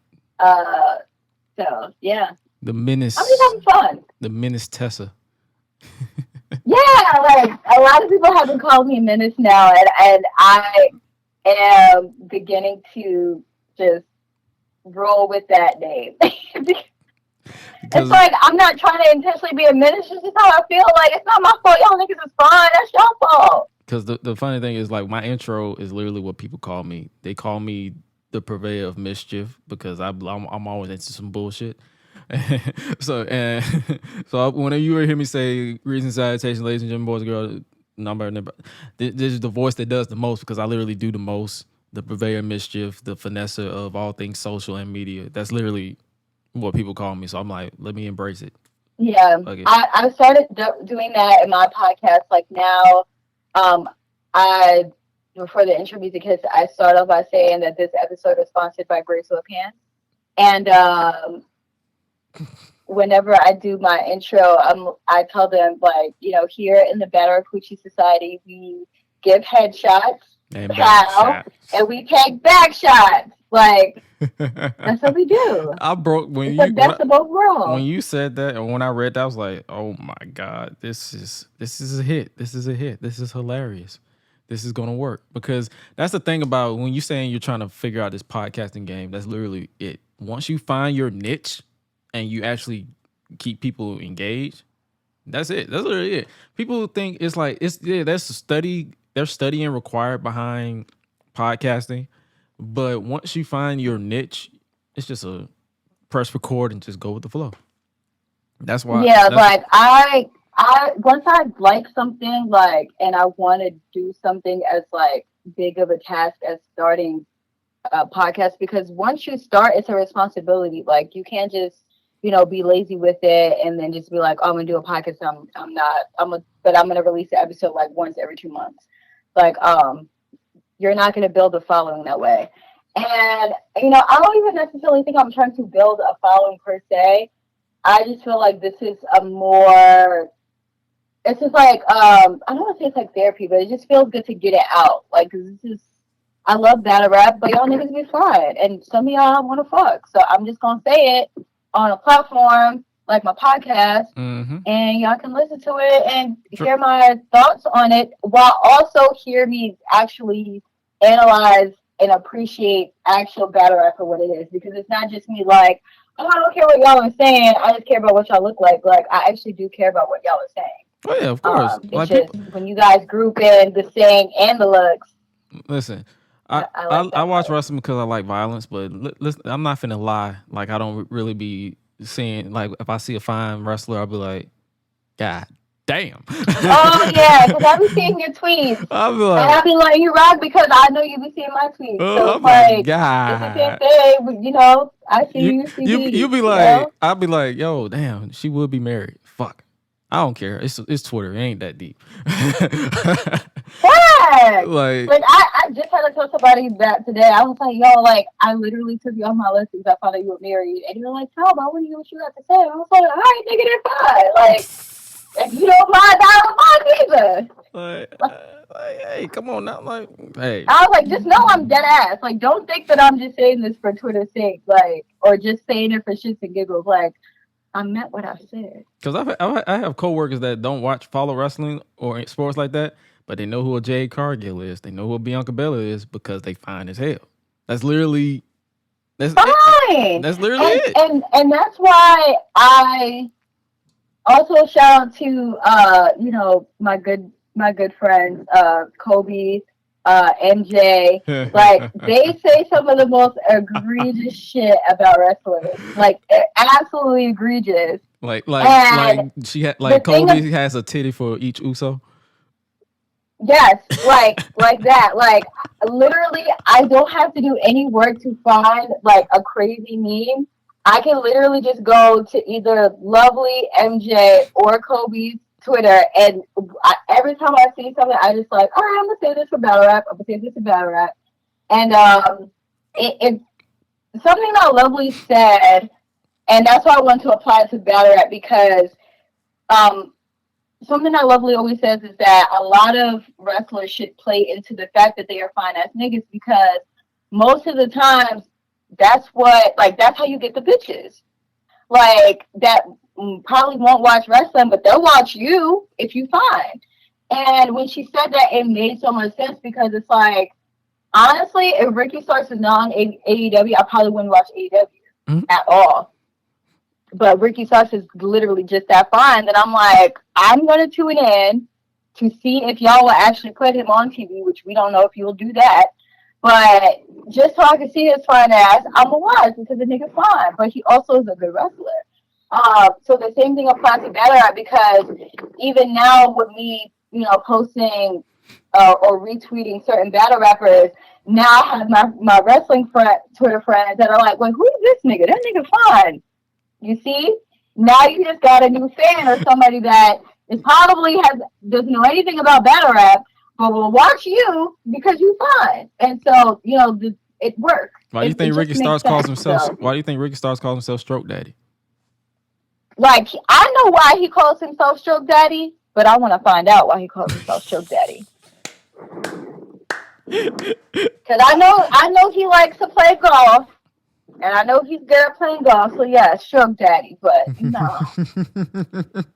So yeah. The menace. I'm just having fun. The menace Tessa. Yeah, like a lot of people have been calling me menace now, and I am beginning to just roll with that name. It's like I'm not trying to intentionally be a menace. It's just how I feel. Like it's not my fault. Y'all niggas is fine. That's your fault. Because the funny thing is, like, my intro is literally what people call me. They call me the purveyor of mischief because I'm always into some bullshit. So whenever you hear me say greetings and salutations, ladies and gentlemen, boys and girls, number, this is the voice that does the most because I literally do the most. The purveyor of mischief, the finesser of all things social and media. That's literally what people call me. So I'm like, let me embrace it. Yeah, okay. I started doing that in my podcast. Like now, before the intro music hits, I start off by saying that this episode is sponsored by Grace Pants. And whenever I do my intro, I tell them like, here in the Battle Coochie Society, we give headshots, and we take back shots. Like that's what we do. I broke when it's the best of both worlds. When you said that and when I read that, I was like, oh my God, this is a hit. This is a hit. This is hilarious. this is gonna work. Because that's the thing about when you're saying you're trying to figure out this podcasting game. That's literally it. Once you find your niche and you actually keep people engaged, that's it. That's literally it. People think it's like that's a study. There's studying required behind podcasting, but once you find your niche, it's just a press record and just go with the flow. That's why. Yeah, like I once I like something like, and I want to do something as like big of a task as starting a podcast, because once you start, it's a responsibility. Like you can't just be lazy with it and then just be like, oh, I'm gonna do a podcast. But I'm gonna release an episode like once every 2 months. Like you're not gonna build a following that way. And I don't even necessarily think I'm trying to build a following per se. I just feel like this is it's just like, I don't want to say it's like therapy, but it just feels good to get it out. Like, 'cause I love battle rap, but y'all niggas be flying. And some of y'all want to fuck. So I'm just going to say it on a platform like my podcast, and y'all can listen to it and hear my thoughts on it, while also hear me actually analyze and appreciate actual battle rap for what it is. Because it's not just me like, oh, I don't care what y'all are saying, I just care about what y'all look like. Like, I actually do care about what y'all are saying. Oh yeah, of course. It's like just when you guys group in the saying and the looks. Listen, I watch wrestling because I like violence, but listen, I'm not finna lie. Like, I don't really be seeing, like, if I see a fine wrestler, I'll be like, God damn. Oh yeah, because I be seeing your tweets. I'll be like, and I be like, you rock, because I know you be seeing my tweets. So I'm like, God. I see you. You be like, I'll be like, yo, damn, she would be married. Fuck. I don't care. It's Twitter. It ain't that deep. What? Like I just had to tell somebody that today. I was like, yo, like, I literally took you off my list because I found out you were married. And you're like, tell me, I want to hear what you got to say. I was like, all right, nigga, they're fine. Like, if you don't mind, I don't mind either. Like, hey, come on now. Like, hey. I was like, just know I'm dead ass. Like, don't think that I'm just saying this for Twitter's sake, like, or just saying it for shits and giggles. Like, I meant what I said. Because I have coworkers that don't follow wrestling or sports like that, but they know who a Jade Cargill is. They know who a Bianca Belair is because they fine as hell. That's literally fine. That's literally it. And that's why I also shout out to my good friends, Kobe, MJ. Like, they say some of the most egregious shit about wrestlers. Like, absolutely egregious. Like she had, like, Kobe has a titty for each Uso. Yes, like that. Like, literally, I don't have to do any work to find like a crazy meme. I can literally just go to either Lovely, MJ, or Kobe's Twitter, and every time I see something, I just like, all right, I'm gonna say this for battle rap. I'm gonna say this for battle rap. And it something that Lovely said, and that's why I want to apply it to battle rap, because something that Lovely always says is that a lot of wrestlers should play into the fact that they are fine ass niggas, because most of the times that's how you get the bitches. Like, that probably won't watch wrestling, but they'll watch you if you find. And when she said that, it made so much sense, because it's like, honestly, if Ricky Starks was non AEW, I probably wouldn't watch AEW at all. But Ricky Starks is literally just that fine that I'm like, I'm gonna tune in to see if y'all will actually put him on TV, which we don't know if you'll do that. But just so I can see his fine ass, I'm gonna watch, because the nigga's fine. But he also is a good wrestler. So the same thing applies to battle rap, because even now with me, posting or retweeting certain battle rappers, now I have my wrestling Twitter friends that are like, wait, who is this nigga? That nigga fine. You see? Now you just got a new fan, or somebody that is probably doesn't know anything about battle rap, but will watch you because you fine. And so, it works. Why do you think Ricky Starks calls himself Stroke Daddy? Like, I know why he calls himself Stroke Daddy, but I want to find out why he calls himself Stroke Daddy. Because I know he likes to play golf, and I know he's good at playing golf. So yeah, Stroke Daddy. But no,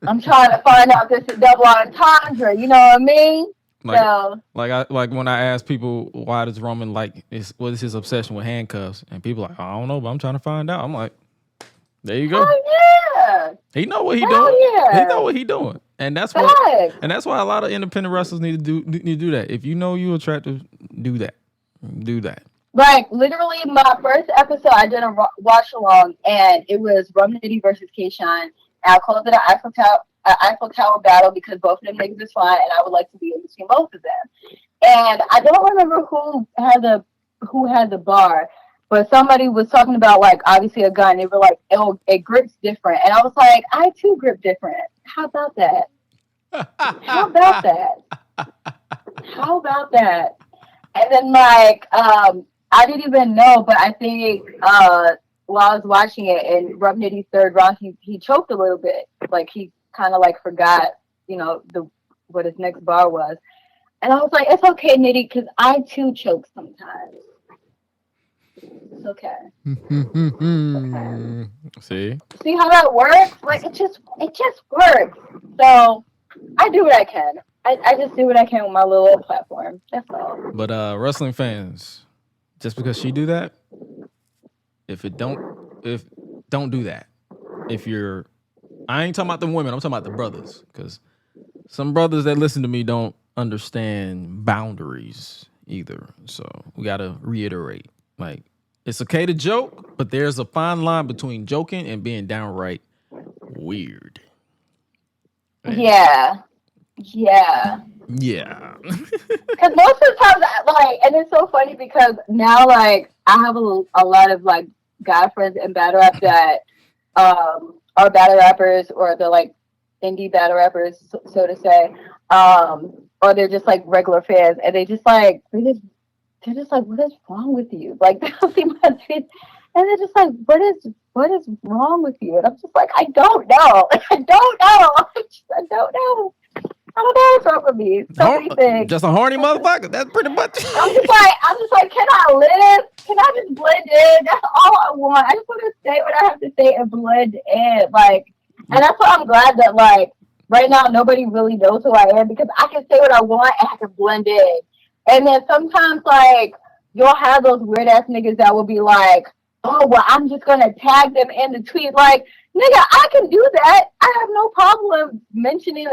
I'm trying to find out if this is double entendre. You know what I mean? Like when I ask people why does Roman what is his obsession with handcuffs, and people are like, I don't know, but I'm trying to find out. I'm like, there you go. Oh yeah. He know what he doing. Yeah. He know what he doing, and that's why a lot of independent wrestlers need to do that. If you know you're attractive, do that. Like literally, my first episode, I did a watch along, and it was Rum Nitty versus K-Shine. And I called it an Eiffel Tower battle because both of them niggas is fine, and I would like to be in between both of them. And I don't remember who had the bar, but somebody was talking about like obviously a gun. They were like, "Oh, it grips different," and I was like, "I too grip different. How about that? How about that? How about that?" And then like I didn't even know, but I think while I was watching it in Rub Nitty's third round, he choked a little bit. Like he kind of like forgot, what his next bar was. And I was like, it's okay, Nitty, because I too choke sometimes. It's okay. See how that works? Like it just works. So I do what I can. I just do what I can with my little platform. That's all. But wrestling fans, just because she do that, don't do that. I ain't talking about the women, I'm talking about the brothers, because some brothers that listen to me don't understand boundaries either. So we gotta reiterate, like, it's okay to joke, but there's a fine line between joking and being downright weird. Yeah. Because most of the times, and it's so funny because now, like, I have a lot of like guy friends in battle rap that are battle rappers, or they're like indie battle rappers, so to say, or they're just like regular fans, and they're just like, what is wrong with you? Like, they'll see my tweets, and they're just like, what is wrong with you? And I'm just like, I don't know. I don't know what's wrong with me. So many things. Just a horny motherfucker. That's pretty much. I'm just like, can I live? Can I just blend in? That's all I want. I just want to say what I have to say and blend in. Like, and that's why I'm glad that like right now nobody really knows who I am, because I can say what I want and I can blend in. And then sometimes like you'll have those weird ass niggas that will be like, oh well, I'm just gonna tag them in the tweet. Like, nigga, I can do that. I have no problem mentioning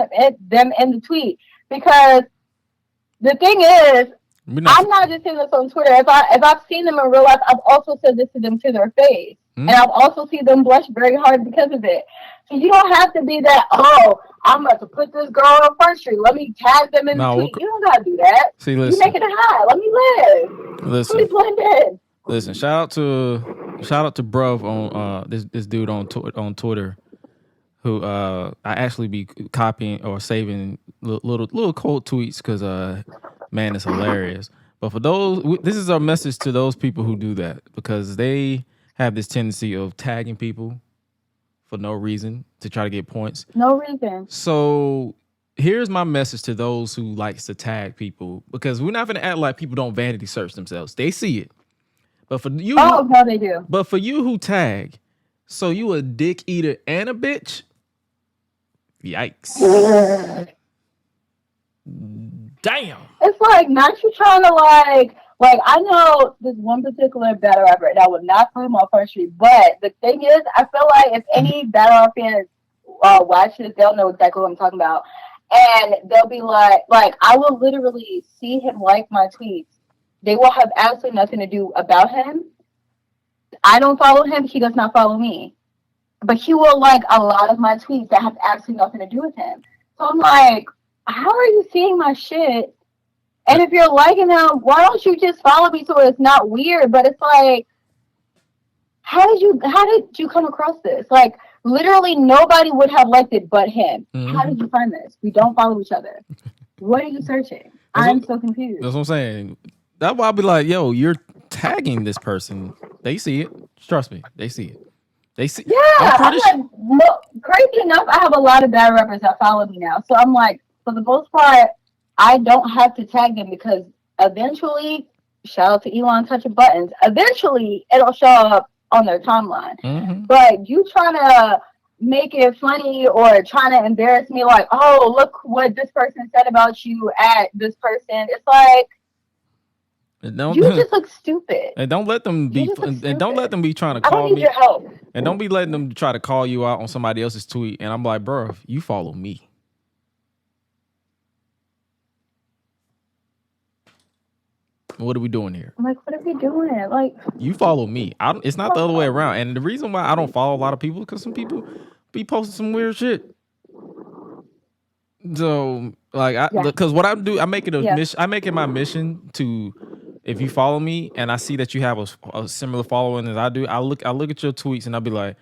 them in the tweet, because the thing is, I'm not just saying this on Twitter. If I've seen them in real life, I've also said this to them to their face, and I've also seen them blush very hard because of it. So you don't have to be that. Oh, I'm about to put this girl on Front Street. Let me tag them in the tweet. You don't gotta do that. See, listen. You make it high. Let me live. Listen. Let me blend in. Listen. Shout out to Bruv on this dude on Twitter, who I actually be copying or saving little cold tweets because man, it's hilarious. But for those, this is our message to those people who do that, because they have this tendency of tagging people for no reason to try to get points. No reason. So here's my message to those who likes to tag people, because we're not going to act like people don't vanity search themselves. They see it. But for you, no, they do. But for you who tag, so you a dick eater and a bitch? Yikes. Damn. It's like, not you trying to like I know this one particular battle rapper that would not put him on First Street, but the thing is, I feel like if any battle rap fans watch this, they'll know exactly what I'm talking about. And they'll be like I will literally see him like my tweets. They will have absolutely nothing to do about him. I don't follow him. He does not follow me. But he will like a lot of my tweets that have absolutely nothing to do with him. So I'm like, how are you seeing my shit? And if you're liking him, why don't you just follow me so it's not weird? But it's like, how did you come across this? Like, literally nobody would have liked it but him. Mm-hmm. How did you find this? We don't follow each other. What are you searching? I'm so confused. That's what I'm saying. That's why I'll be like, yo, you're tagging this person. They see it. Trust me. They see it. They see. Yeah. I'm like, crazy enough, I have a lot of bad rappers that follow me now. So I'm like, for the most part, I don't have to tag them, because eventually, shout out to Elon touching buttons, eventually it'll show up on their timeline. Mm-hmm. But you trying to make it funny or trying to embarrass me, like, oh, look what this person said about you at this person. It's like, you just look stupid. And don't let them be. And don't let them be trying to call I don't need me. your help. And don't be letting them try to call you out on somebody else's tweet. And I'm like, bro, you follow me. What are we doing here? I'm like, what are we doing? Like, you follow me. It's not the other way around. And the reason why I don't follow a lot of people is because some people be posting some weird shit. So, like, because what I do, I make it a mission. I make it my mission to, if you follow me and I see that you have a similar following as I do, I look at your tweets and I'll be like,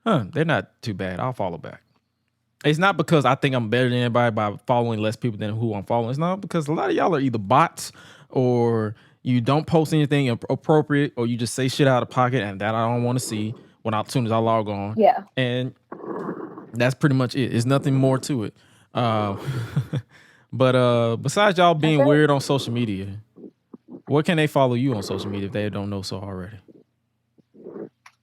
they're not too bad. I'll follow back. It's not because I think I'm better than anybody by following less people than who I'm following. It's not because a lot of y'all are either bots or you don't post anything appropriate or you just say shit out of pocket and that I don't want to see as soon as I log on. Yeah. And that's pretty much it. There's nothing more to it. But besides y'all being weird on social media, where can they follow you on social media if they don't know so already?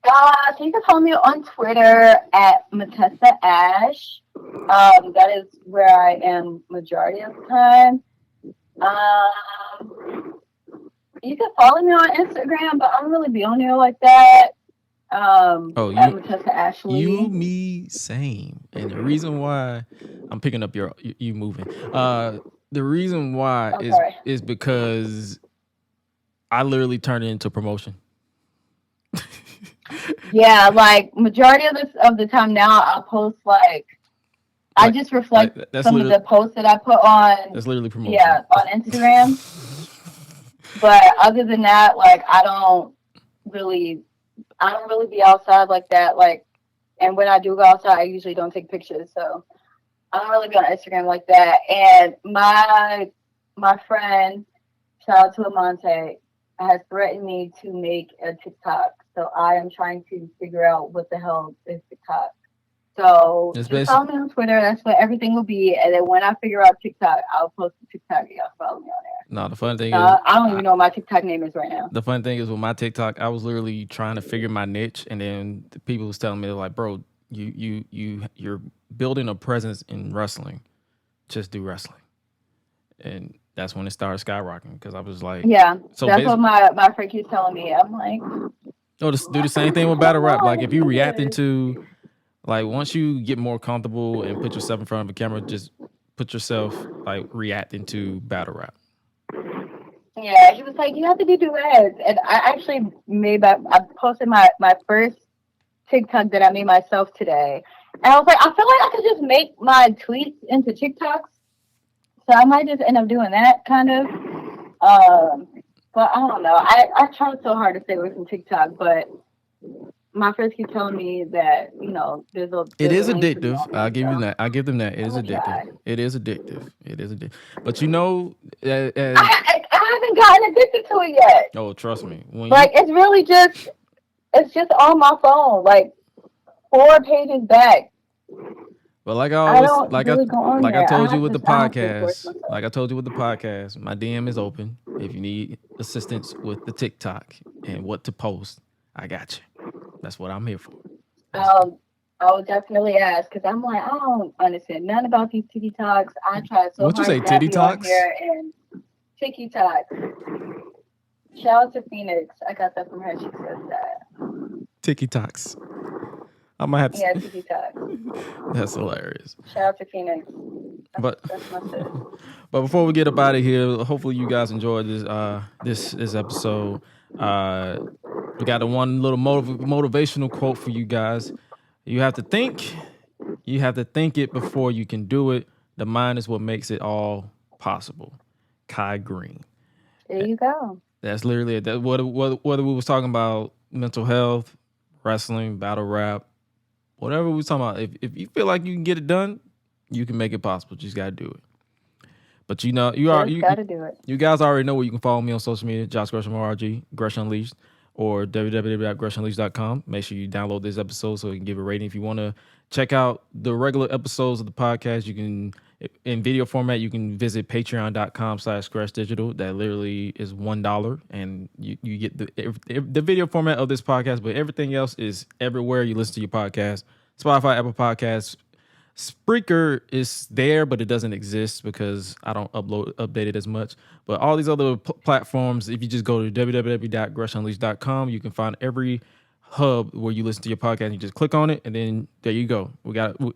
So you can follow me on Twitter at Matessa Ash. That is where I am majority of the time. You can follow me on Instagram, but I don't really be on there like that. Matessa Ashley. You, me, same. And the reason why I'm picking up you moving. The reason why is because I literally turned it into promotion. Yeah, like majority of the time now I'll post I just reflect some of the posts that I put on. That's literally promotion. Yeah, on Instagram. But other than that, I don't really be outside like that. And when I do go outside, I usually don't take pictures, so I don't really be on Instagram like that. And my friend, shout out to Amante, has threatened me to make a TikTok. So I am trying to figure out what the hell is TikTok. So just follow me on Twitter. That's what everything will be. And then when I figure out TikTok, I'll post the TikTok. Y'all follow me on there. No, the fun thing is I don't even know what my TikTok name is right now. The fun thing is with my TikTok, I was literally trying to figure my niche, and then the people was telling me, they're like, bro, you're building a presence in wrestling. Just do wrestling. And that's when it started skyrocketing, because I was like, yeah. So that's what my friend keeps telling me. I'm like, just do the same thing with battle rap. Like if you reacting to, once you get more comfortable and put yourself in front of a camera, just put yourself reacting to battle rap. Yeah, he was like, you have to do duets. And I actually I posted my first TikTok that I made myself today. And I was like, I feel like I could just make my tweets into TikToks. So I might just end up doing that kind of. But I don't know. I tried so hard to stay away from TikTok, but my friends keep telling me that, it is addictive. I'll give you that. I'll give them that. It is addictive. It is addictive. It is addictive. But I haven't gotten addicted to it yet. Oh, trust me. It's really just on my phone, 4 pages back. But I told you with the podcast, my DM is open. If you need assistance with the TikTok and what to post, I got you. That's what I'm here for. I will definitely ask, because I'm like, I don't understand none about these TikToks. I tried so hard. What you say, titty talks? And TikTok. Shout out to Phoenix. I got that from her. She says that. TikToks. I might have to. Yeah, TikTok. That's hilarious. Shout out to Phoenix. That's my sis. But before we get up out of here, hopefully you guys enjoyed this episode. We got one little motivational quote for you guys. You have to think it before you can do it. The mind is what makes it all possible. Kai Green. There you go. That's literally it. Whether we was talking about mental health, wrestling, battle rap, whatever we was talking about, if you feel like you can get it done, you can make it possible. You just gotta do it. But you gotta do it. You guys already know where you can follow me on social media: Josh Gresham ORG, Gresham Unleashed, or www.greshamunleashed.com. Make sure you download this episode so you can give a rating. If you want to check out the regular episodes of the podcast, you can, in video format, you can visit patreon.com/greshdigital. That literally is $1, and you get the video format of this podcast, but everything else is everywhere you listen to your podcast. Spotify, Apple Podcasts. Spreaker is there, but it doesn't exist because I don't update it as much. But all these other platforms, if you just go to www.greshunleashed.com, you can find every hub where you listen to your podcast. You just click on it, and then there you go.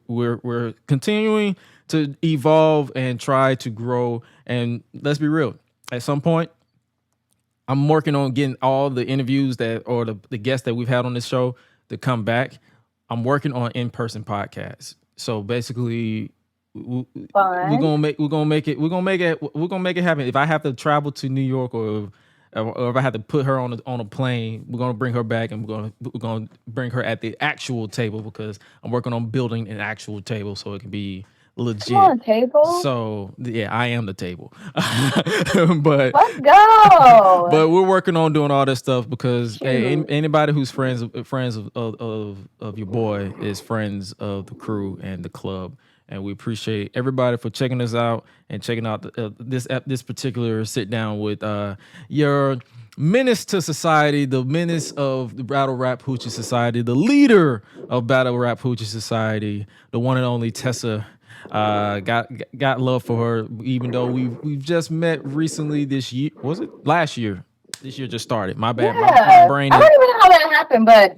We're continuing to evolve and try to grow. And let's be real, at some point, I'm working on getting all the interviews the guests that we've had on this show to come back. I'm working on in-person podcasts. So basically, we're gonna make it happen. If I have to travel to New York, or if I have to put her on a plane, we're gonna bring her back, and we're gonna bring her at the actual table, because I'm working on building an actual table so it can be legit. Come on, table. So yeah, I am the table. But let's go. But we're working on doing all this stuff because hey, anybody who's friends of your boy is friends of the crew and the club, and we appreciate everybody for checking us out and checking out this particular sit down with your menace to society, the menace of the Battle Rap Hoochie Society, the leader of Battle Rap Hoochie Society, the one and only Tessa. Got love for her, even though we've just met recently this year. Was it last year? This year just started. My bad. Yeah. My brain. I don't even know how that happened, but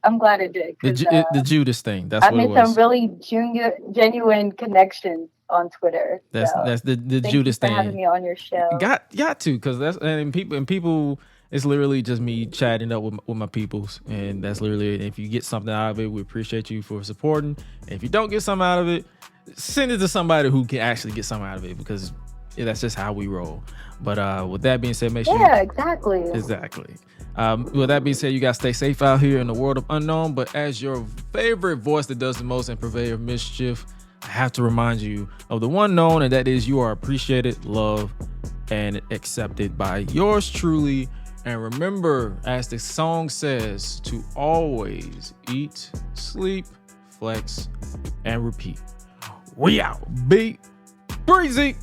I'm glad it did. The Judas thing. That's I what it made was. some really genuine connections on Twitter. That's the Judas thing. Thank you for having me on your show. Got to, because that's and people. It's literally just me chatting up with my peoples, and that's literally it. If you get something out of it, we appreciate you for supporting. And if you don't get something out of it, send it to somebody who can actually get something out of it, because that's just how we roll. But with that being said, make sure exactly. With that being said, you guys stay safe out here in the world of unknown. But as your favorite voice that does the most and purveyor of mischief, I have to remind you of the one known, and that is you are appreciated, loved, and accepted by yours truly. And remember, as the song says, to always eat, sleep, flex, and repeat. We out. Be breezy.